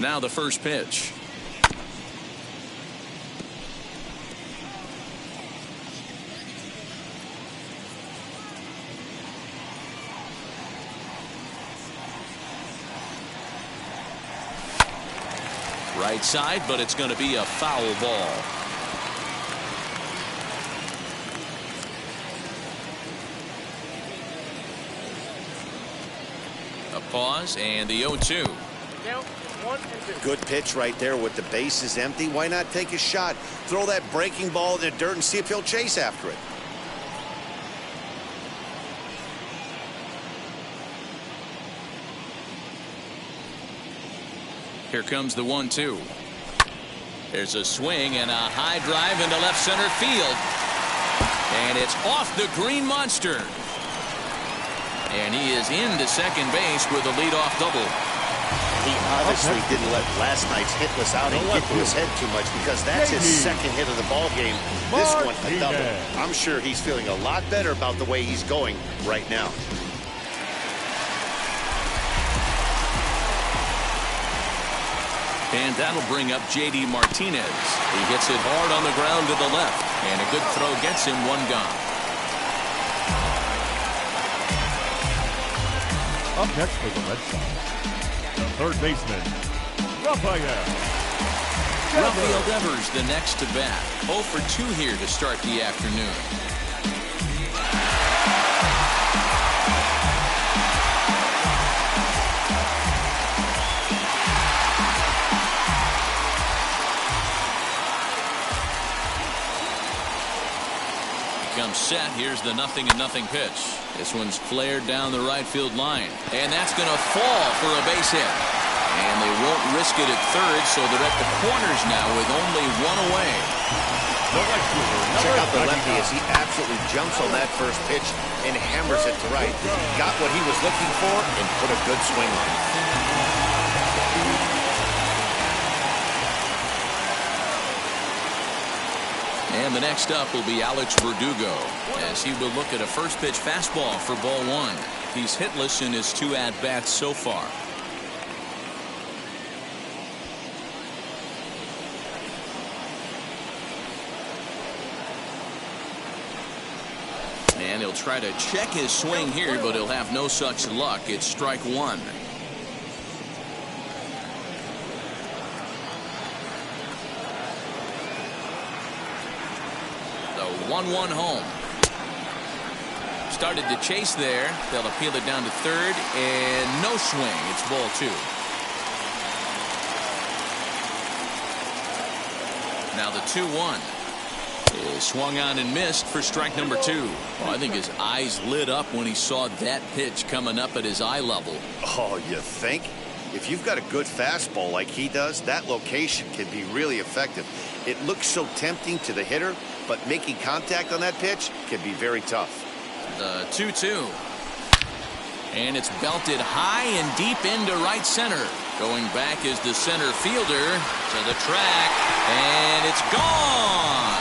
Now the first pitch. Right side, but it's going to be a foul ball. A pause and the 0-2. Good pitch right there with the bases empty. Why not take a shot? Throw that breaking ball in the dirt and see if he'll chase after it. Here comes the 1-2. There's a swing and a high drive into left center field. And it's off the green monster. And he is into second base with a leadoff double. He obviously didn't let last night's hitless outing get to his head too much, because that's his second hit of the ball game. This one, a double. I'm sure he's feeling a lot better about the way he's going right now. And that'll bring up J.D. Martinez. He hits it hard on the ground to the left. And a good throw gets him one gone. Up next for the Red Sox, third baseman, Rafael Devers the next to bat. 0 for 2 here to start the afternoon. Comes set. Here's the 0-0 pitch. This one's flared down the right field line. And that's going to fall for a base hit. And they won't risk it at third, so they're at the corners now with only one away. Check out the lefty as he absolutely jumps on that first pitch and hammers it to right. Got what he was looking for and put a good swing on it. And the next up will be Alex Verdugo, as he will look at a first pitch fastball for ball one. He's hitless in his 2 at-bats so far. And he'll try to check his swing here, but he'll have no such luck. It's strike one. The 1-1 home. Started to chase there. They'll appeal it down to third, and no swing. It's ball 2. Now the 2-1 is swung on and missed for strike number 2. Well, I think his eyes lit up when he saw that pitch coming up at his eye level. Oh, you think? If you've got a good fastball like he does, that location can be really effective. It looks so tempting to the hitter, but making contact on that pitch can be very tough. The 2-2. And it's belted high and deep into right center. Going back is the center fielder to the track, and it's gone.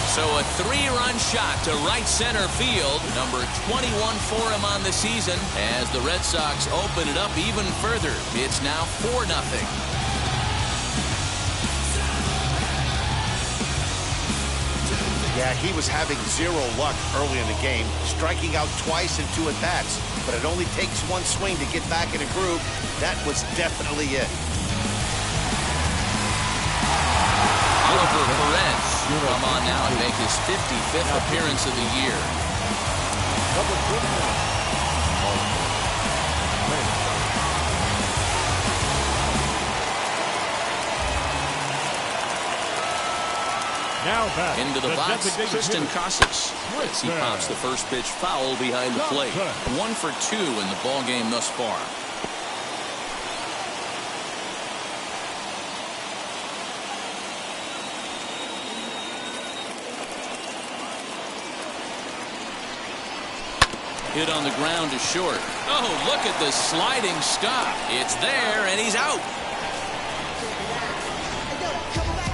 So a 3-run shot to right center field, number 21 for him on the season, as the Red Sox open it up even further. It's now 4-0. Yeah, he was having zero luck early in the game, striking out twice in 2 at-bats, but it only takes one swing to get back in a groove. That was definitely it. Oliver Perez come on now and make his 55th appearance of the year. Now back Into the box, Tristan Casas, as he pops the first pitch foul behind the plate. 1 for 2 in the ball game thus far. Hit on the ground to short. Oh, look at the sliding stop. It's there, and he's out.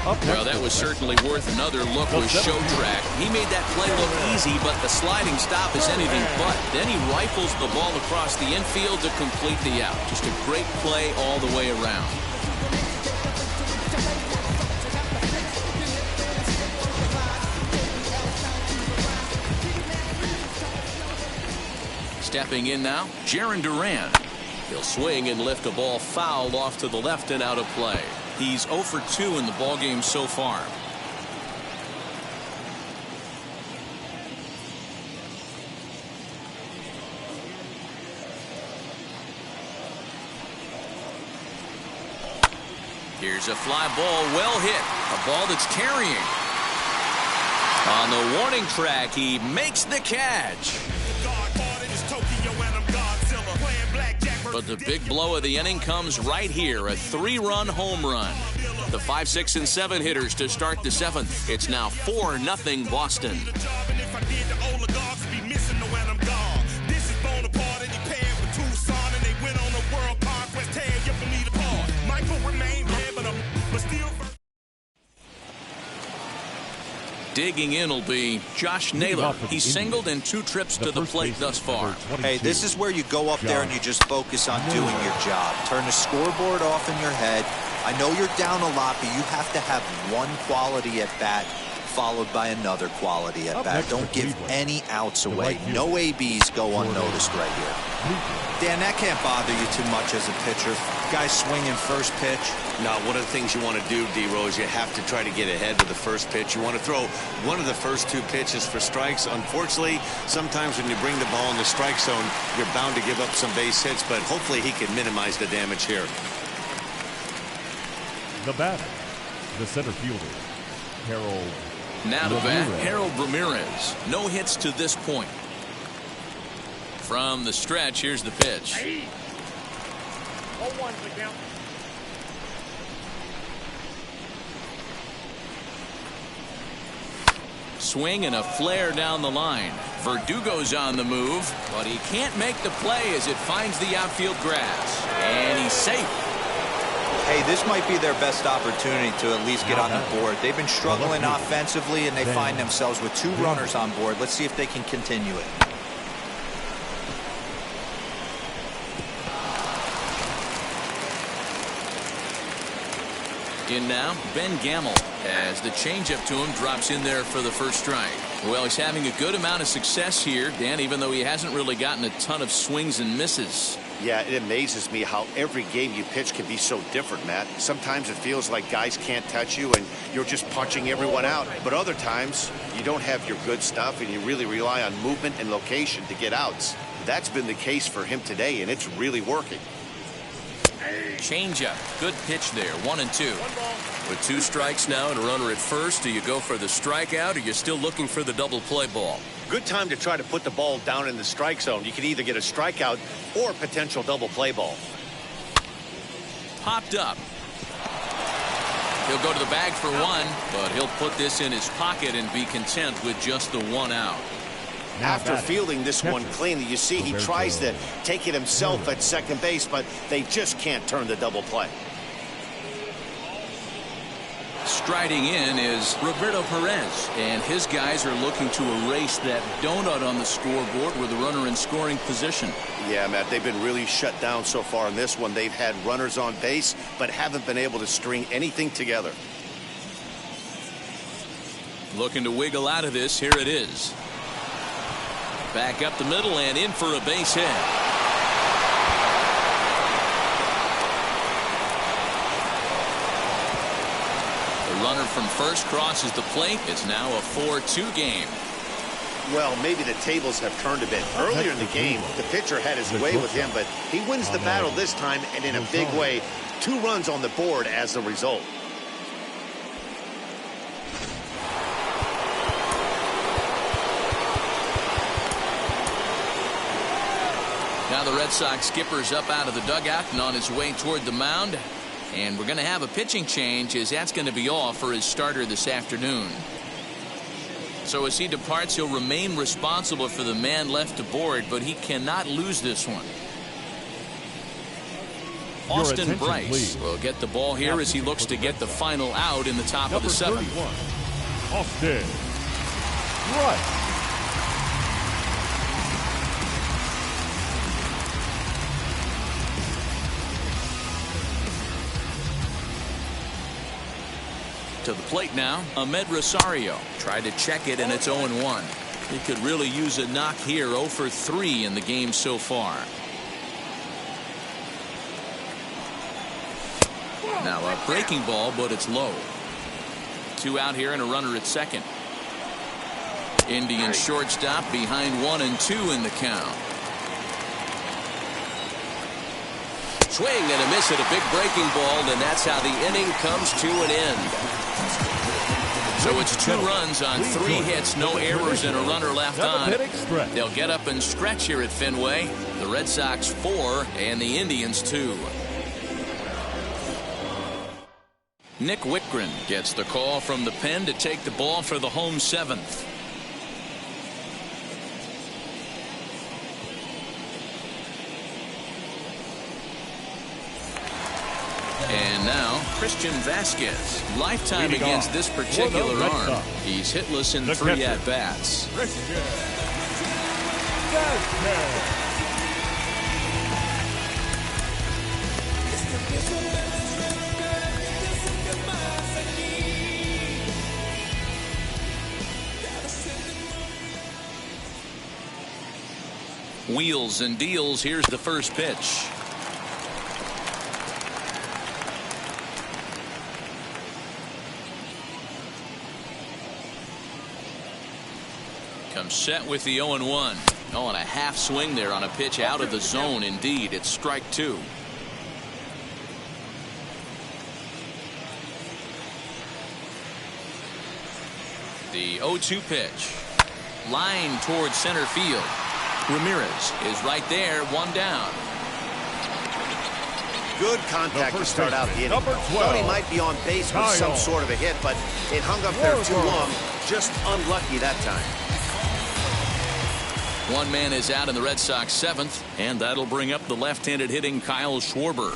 Well, that was certainly worth another look with Show Track. He made that play look easy, but the sliding stop is anything but. Then he rifles the ball across the infield to complete the out. Just a great play all the way around. Stepping in now, Jarren Duran. He'll swing and lift a ball foul off to the left and out of play. He's 0 for 2 in the ballgame so far. Here's a fly ball, well hit. A ball that's carrying. On the warning track, he makes the catch. But the big blow of the inning comes right here, a 3-run home run. The 5, 6, and 7 hitters to start the 7th. It's now 4-0 Boston. Digging in will be Josh Naylor. He's singled in 2 trips to the plate thus far. Hey, this is where you go up there and you just focus on doing your job. Turn the scoreboard off in your head. I know you're down a lot, but you have to have one quality at bat followed by another quality at bat. Don't give any outs away. No ABs go unnoticed right here. Dan, that can't bother you too much as a pitcher. Guy swinging first pitch. Now, one of the things you want to do, D-Rose, you have to try to get ahead with the first pitch. You want to throw one of the first 2 pitches for strikes. Unfortunately, sometimes when you bring the ball in the strike zone, you're bound to give up some base hits, but hopefully he can minimize the damage here. The batter, the center fielder, Harold. Now to bat, Harold Ramirez. No hits to this point. From the stretch, here's the pitch. 0-1 the count. Swing and a flare down the line. Verdugo's on the move, but he can't make the play as it finds the outfield grass. And he's safe. Hey, this might be their best opportunity to at least get on the board. They've been struggling offensively, and they find themselves with 2 runners on board. Let's see if they can continue it. In now, Ben Gamble, as the changeup to him drops in there for the first strike. Well, he's having a good amount of success here, Dan, even though he hasn't really gotten a ton of swings and misses. Yeah, it amazes me how every game you pitch can be so different, Matt. Sometimes it feels like guys can't touch you and you're just punching everyone out. But other times, you don't have your good stuff and you really rely on movement and location to get outs. That's been the case for him today, and it's really working. Changeup. Good pitch there. 1-2. With 2 strikes now and a runner at first, do you go for the strikeout or you're still looking for the double play ball? Good time to try to put the ball down in the strike zone. You can either get a strikeout or a potential double play ball. Popped up. He'll go to the bag for 1, but he'll put this in his pocket and be content with just the 1 out. After fielding this one cleanly, you see he tries to take it himself at second base, but they just can't turn the double play. Striding in is Roberto Perez, and his guys are looking to erase that donut on the scoreboard with a runner in scoring position. Yeah, Matt, they've been really shut down so far in this one. They've had runners on base, but haven't been able to string anything together. Looking to wiggle out of this. Here it is. Back up the middle and in for a base hit. The runner from first crosses the plate. It's now a 4-2 game. Well, maybe the tables have turned a bit. Earlier in the game, the pitcher had his way with him, but he wins the battle this time, and in a big way. 2 runs on the board as a result. Now the Red Sox skipper's up out of the dugout and on his way toward the mound. And we're going to have a pitching change, as that's going to be all for his starter this afternoon. So as he departs, he'll remain responsible for the man left to board, but he cannot lose this one. Austin Bryce will get the ball here as he looks to get the final out in the top of the seventh. Austin Bryce. To the plate now, Ahmed Rosario. Tried to check it, and it's 0-1. He could really use a knock here. 0 for 3 in the game so far. Now a breaking ball, but it's low. 2 out here and a runner at second. Indian shortstop behind 1 and 2 in the count. Swing and a miss at a big breaking ball, and that's how the inning comes to an end. So it's 2 runs on 3 hits, no errors, and a runner left on. They'll get up and stretch here at Fenway. The Red Sox 4 and the Indians 2. Nick Wittgren gets the call from the pen to take the ball for the home 7th. And now Christian Vasquez. Lifetime against this particular arm. He's hitless in 3 at-bats. Wheels and deals. Here's the first pitch. Comes set with the 0-1. Oh, and a half swing there on a pitch out of the zone. Indeed, it's strike 2. The 0-2 pitch. Line towards center field. Ramirez is right there, 1 down. Good contact to start out the inning. Thought he might be on base with some sort of a hit, but it hung up there too long. Just unlucky that time. 1 man is out in the Red Sox 7th, and that'll bring up the left-handed hitting Kyle Schwarber.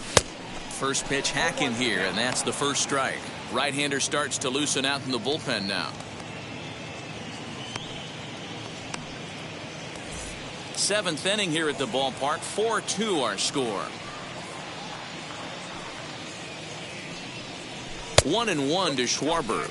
First pitch hacking here, and that's the first strike. Right-hander starts to loosen out in the bullpen now. 7th inning here at the ballpark. 4-2 our score. 1-1 to Schwarber.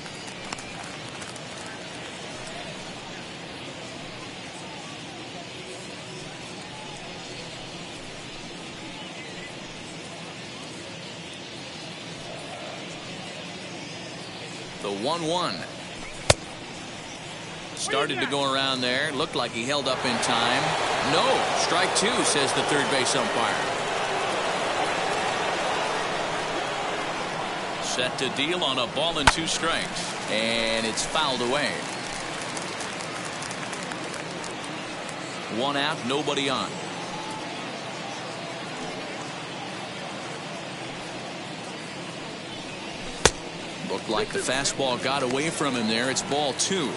The 1-1. Started to go around there. Looked like he held up in time. No. Strike 2, says the third base umpire. Set to deal on a ball and 2 strikes. And it's fouled away. 1 out, nobody on. Looked like the fastball got away from him there. It's ball 2.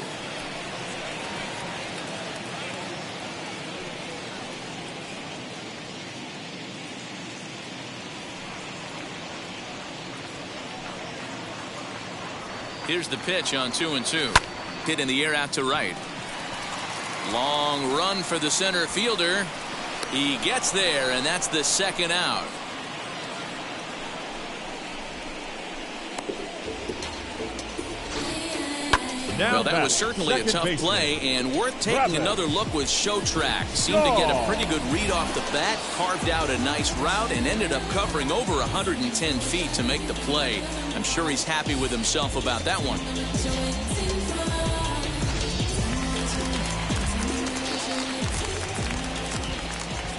Here's the pitch on 2-2. Hit in the air out to right. Long run for the center fielder. He gets there, and that's the 2nd out. Well, that was certainly a tough play, and worth taking another look with Showtrack. Seemed to get a pretty good read off the bat, carved out a nice route, and ended up covering over 110 feet to make the play. I'm sure he's happy with himself about that one.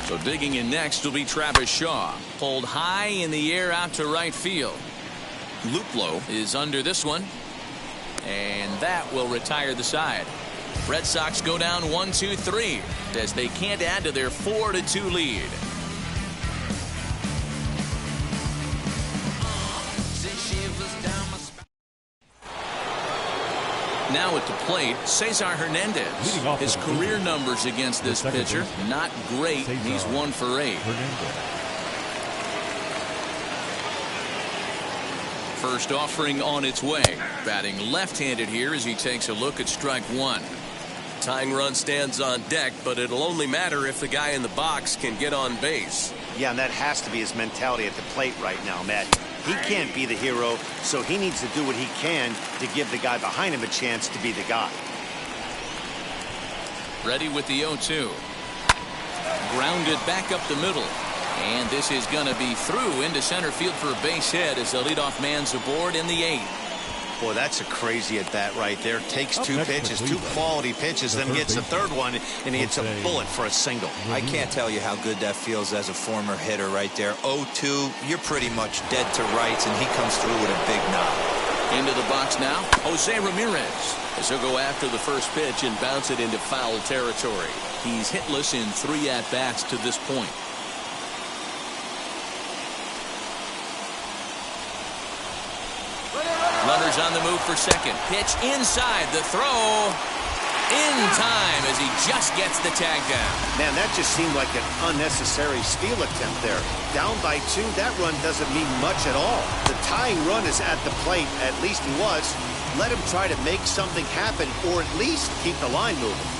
So digging in next will be Travis Shaw. Pulled high in the air out to right field. Luplow is under this one. And that will retire the side. Red Sox go down 1-2-3 as they can't add to their 4-2 lead. Now at the plate, Cesar Hernandez. His career numbers against this pitcher, not great. He's 1 for 8. First offering on its way. Batting left-handed here as he takes a look at strike one. Tying run stands on deck, but it'll only matter if the guy in the box can get on base. Yeah, and that has to be his mentality at the plate right now, Matt. He can't be the hero, so he needs to do what he can to give the guy behind him a chance to be the guy. Ready with the 0-2. Grounded back up the middle. And this is going to be through into center field for a base hit as the leadoff man's aboard in the 8th. Boy, that's a crazy at bat right there. Takes two pitches, two quality pitches, then gets a third one, and he hits a bullet for a single. I can't tell you how good that feels as a former hitter right there. 0-2, you're pretty much dead to rights, and he comes through with a big knock. Into the box now, Jose Ramirez, as he'll go after the first pitch and bounce it into foul territory. He's hitless in 3 at-bats to this point. Runners on the move for second. Pitch inside. The throw in time as he just gets the tag down. Man, that just seemed like an unnecessary steal attempt there. Down by 2, that run doesn't mean much at all. The tying run is at the plate. At least he was. Let him try to make something happen or at least keep the line moving.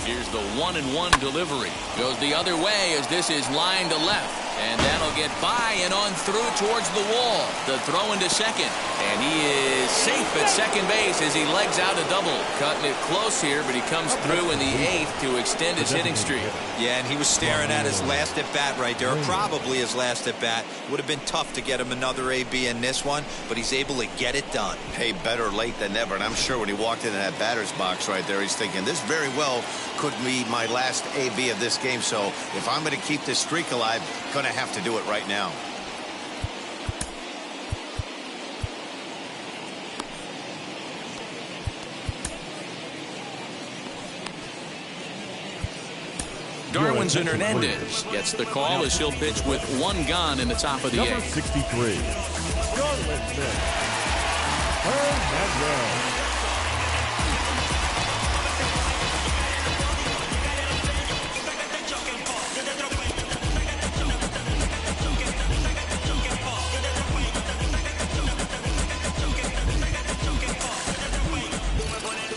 Here's the 1-1 delivery. Goes the other way as this is line to left. And that'll get by and on through towards the wall. The throw into second. And he is safe at second base as he legs out a double. Cutting it close here, but he comes through in the 8th to extend his hitting streak. Yeah, and he was staring at his last at-bat right there, or probably his last at-bat. Would have been tough to get him another AB in this one, but he's able to get it done. Hey, better late than never. And I'm sure when he walked into that batter's box right there, he's thinking, this very well could be my last AB of this game. So if I'm going to keep this streak alive, going to have to do it right now. Darwinzon Hernandez gets the call as he'll pitch with 1 gone in the top of the 8th. Number 63. Hernandez.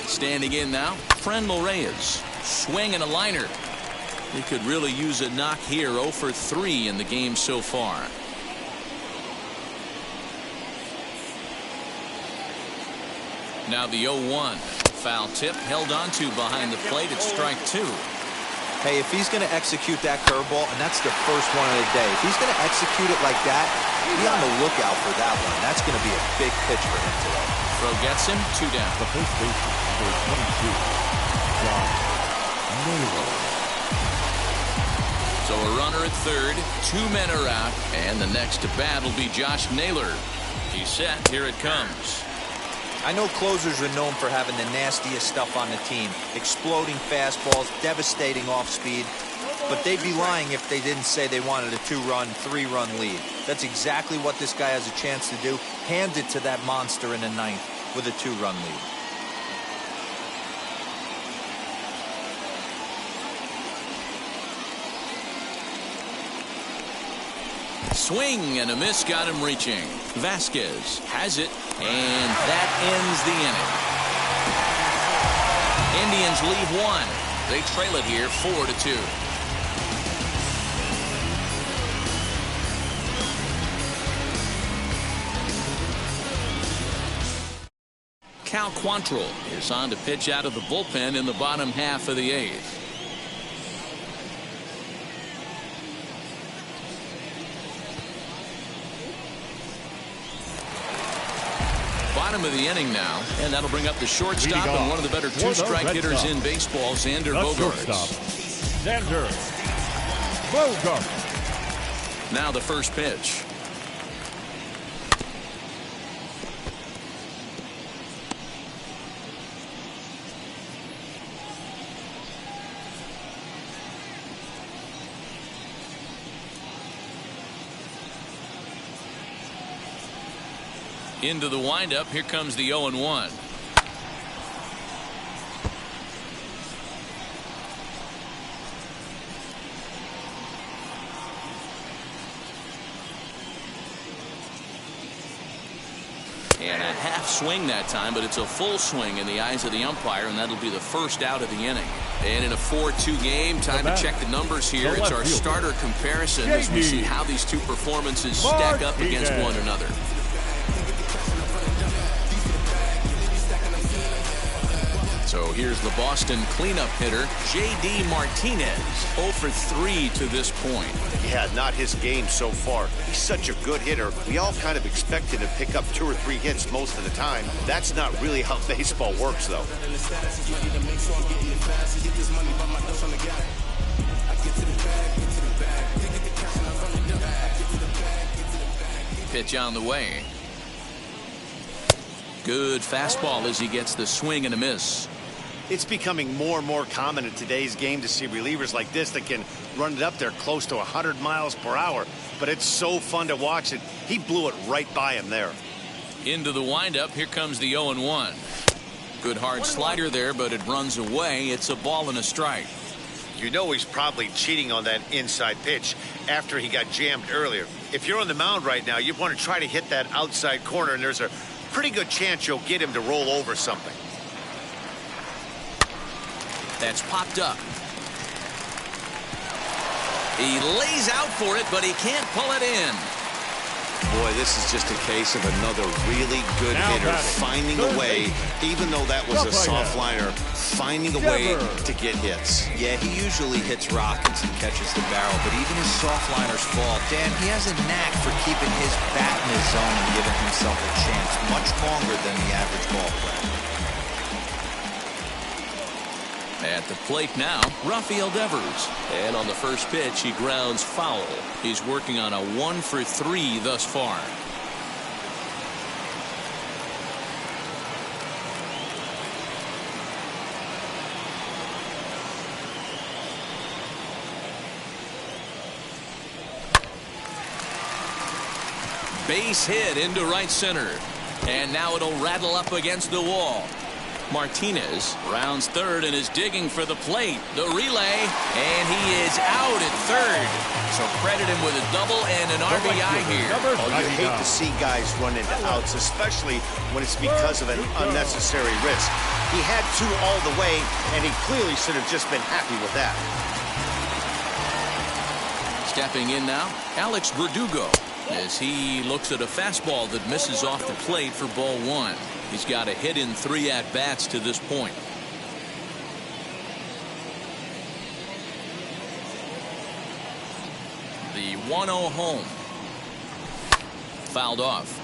Standing in now, Franmil Reyes. Swing and a liner. He could really use a knock here. 0 for 3 in the game so far. Now the 0-1. Foul tip held on to behind the plate at strike 2. Hey, if he's going to execute that curveball, and that's the first one of the day, if he's going to execute it like that, be on the lookout for that one. That's going to be a big pitch for him today. Throw gets him 2 down. The first baseman, number 22, John Mlb. So a runner at third, 2 men are out, and the next to bat will be Josh Naylor. He's set. Here it comes. I know closers are known for having the nastiest stuff on the team. Exploding fastballs, devastating off speed. But they'd be lying if they didn't say they wanted a 2-run, 3-run lead. That's exactly what this guy has a chance to do. Hand it to that monster in the 9th with a 2-run lead. Swing and a miss got him reaching. Vasquez has it, and that ends the inning. Indians leave 1. They trail it here 4-2. Cal Quantrill is on to pitch out of the bullpen in the bottom half of the 8th. Bottom of the inning now, and that'll bring up the shortstop and one of the better 2-strike hitters in baseball, Xander Bogaerts. Xander Bogaerts. Now the first pitch. Into the windup. Here comes the 0-1. And a half swing that time, but it's a full swing in the eyes of the umpire, and that'll be the first out of the inning. And in a 4-2 game, time to check the numbers here. It's our starter comparison as we see how these two performances stack up against one another. So here's the Boston cleanup hitter, J.D. Martinez, 0 for 3 to this point. Yeah, not his game so far. He's such a good hitter. We all kind of expect him to pick up 2 or 3 hits most of the time. That's not really how baseball works, though. Pitch on the way. Good fastball as he gets the swing and a miss. It's becoming more and more common in today's game to see relievers like this that can run it up there close to 100 miles per hour. But it's so fun to watch it. He blew it right by him there. Into the windup. Here comes the 0-1. Good hard slider there, but it runs away. It's a ball and a strike. You know he's probably cheating on that inside pitch after he got jammed earlier. If you're on the mound right now, you want to try to hit that outside corner, and there's a pretty good chance you'll get him to roll over something. That's popped up. He lays out for it, but he can't pull it in. Boy, this is just a case of another really good hitter finding a way, even though that was a soft liner, finding a way to get hits. Yeah, he usually hits rockets and catches the barrel, but even his soft liners fall. Dan, he has a knack for keeping his bat in his zone and giving himself a chance much longer than the average ball player. At the plate now, Rafael Devers. And on the first pitch, he grounds foul. He's working on a 1 for 3 thus far. Base hit into right center. And now it'll rattle up against the wall. Martinez rounds third and is digging for the plate. The relay, and he is out at third. So credit him with a double and an RBI here. Oh, you hate to see guys run into outs, especially when it's because of an unnecessary risk. He had 2 all the way, and he clearly should have just been happy with that. Stepping in now, Alex Verdugo, as he looks at a fastball that misses off the plate for ball 1. He's got a hit in 3 at-bats to this point. The 1-0 home. Fouled off.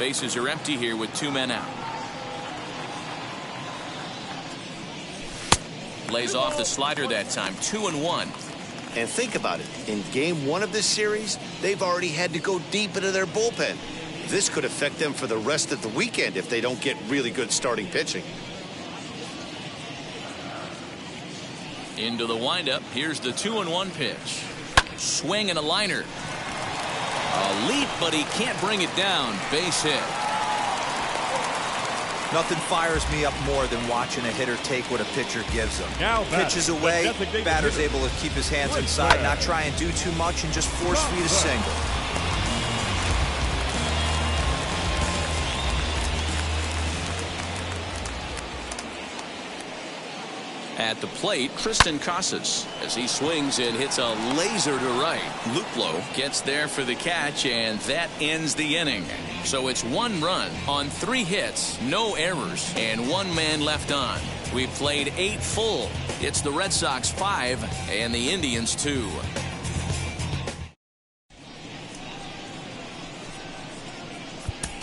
Bases are empty here with 2 men out. Lays off the slider that time. 2-1. And think about it. In game 1 of this series, they've already had to go deep into their bullpen. This could affect them for the rest of the weekend if they don't get really good starting pitching. Into the windup. Here's the 2-1 pitch. Swing and a liner. A leap, but he can't bring it down. Base hit. Nothing fires me up more than watching a hitter take what a pitcher gives him. Pitches away, batter's able to keep his hands inside, not try and do too much, and just force feed a single. At the plate, Tristan Casas, as he swings and hits a laser to right. Luplow gets there for the catch, and that ends the inning. So it's 1 run on 3 hits, no errors, and 1 man left on. We've played 8 full. It's the Red Sox 5 and the Indians 2.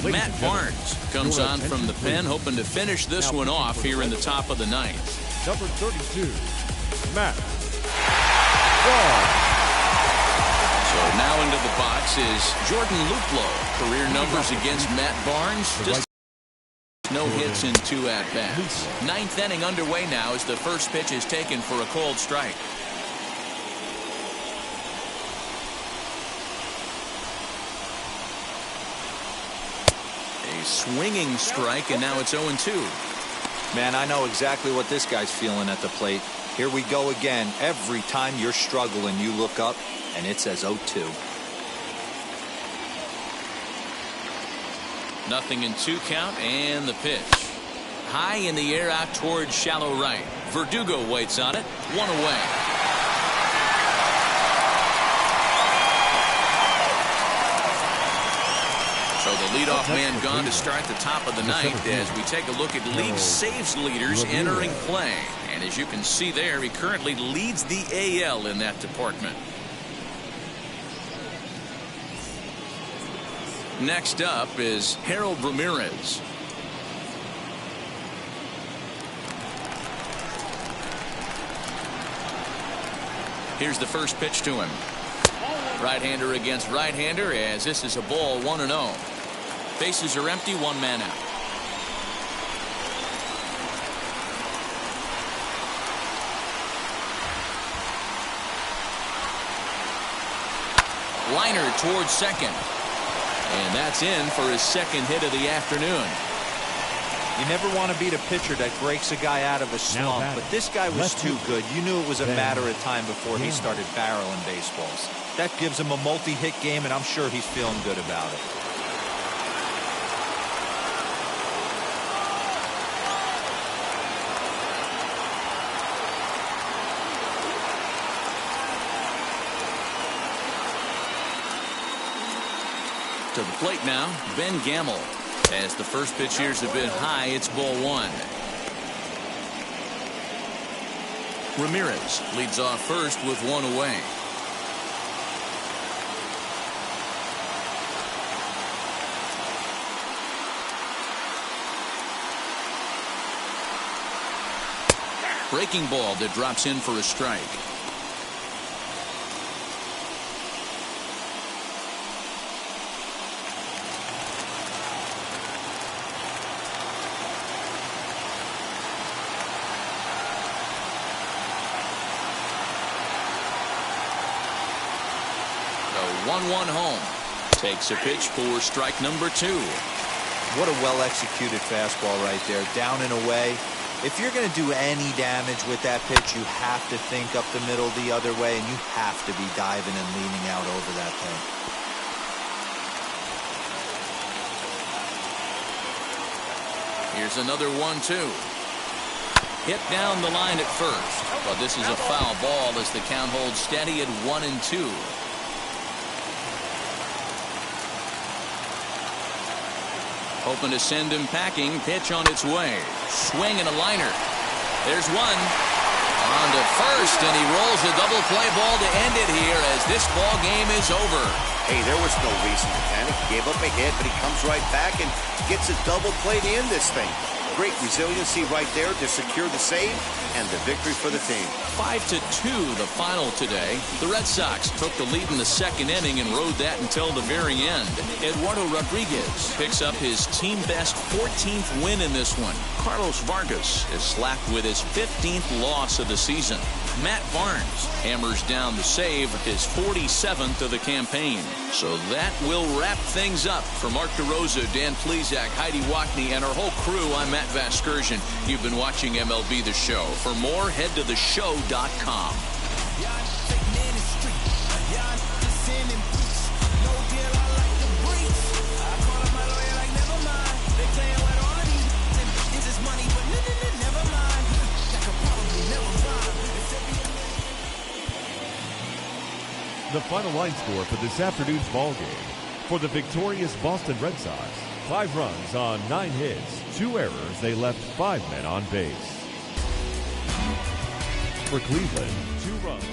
Matt Barnes comes on from the pen, hoping to finish this one off here in the top of the 9th. Number 32, Matt Barnes. So now into the box is Jordan Luplow. Career numbers against Matt Barnes. Just no hits in 2 at-bats. 9th inning underway now as the first pitch is taken for a cold strike. A swinging strike, and now it's 0-2. Man, I know exactly what this guy's feeling at the plate. Here we go again. Every time you're struggling, you look up, and it says 0-2. Nothing in 2 count, and the pitch. High in the air out towards shallow right. Verdugo waits on it. 1 away. So the leadoff man gone to start the top of the ninth as we take a look at league saves leaders entering play. And as you can see there, he currently leads the AL in that department. Next up is Harold Ramirez. Here's the first pitch to him. Right-hander against right-hander as this is a ball 1-0. Bases are empty, 1 man out. Liner towards second. And that's in for his second hit of the afternoon. You never want to beat a pitcher that breaks a guy out of a slump, but this guy was too good. You knew it was a matter of time before he started barreling baseballs. That gives him a multi-hit game, and I'm sure he's feeling good about it. To the plate now, Ben Gamble. As the first pitch here's a bit high, it's ball 1. Ramirez leads off first with 1 away. Breaking ball that drops in for a strike. The 1-1 home. Takes a pitch for strike number 2. What a well-executed fastball right there, down and away. If you're going to do any damage with that pitch, you have to think up the middle the other way, and you have to be diving and leaning out over that thing. Here's another 1-2. Hit down the line at first, but this is a foul ball as the count holds steady at 1-2. Hoping to send him packing. Pitch on its way. Swing and a liner. There's one. On to first, and he rolls a double play ball to end it here as this ball game is over. Hey, there was no reason to panic. He gave up a hit, but he comes right back and gets a double play to end this thing. Great resiliency right there to secure the save and the victory for the team. 5-2 the final today. The Red Sox took the lead in the second inning and rode that until the very end. Eduardo Rodriguez picks up his team best 14th win in this one. Carlos Vargas is slapped with his 15th loss of the season. Matt Barnes hammers down the save, his 47th of the campaign. So that will wrap things up. For Mark DeRosa, Dan Plesac, Heidi Wackney, and our whole crew, I'm Matt Vasgersian. You've been watching MLB The Show. For more, head to theshow.com. The final line score for this afternoon's ball game. For the victorious Boston Red Sox, 5 runs on 9 hits, 2 errors. They left 5 men on base. For Cleveland, 2 runs.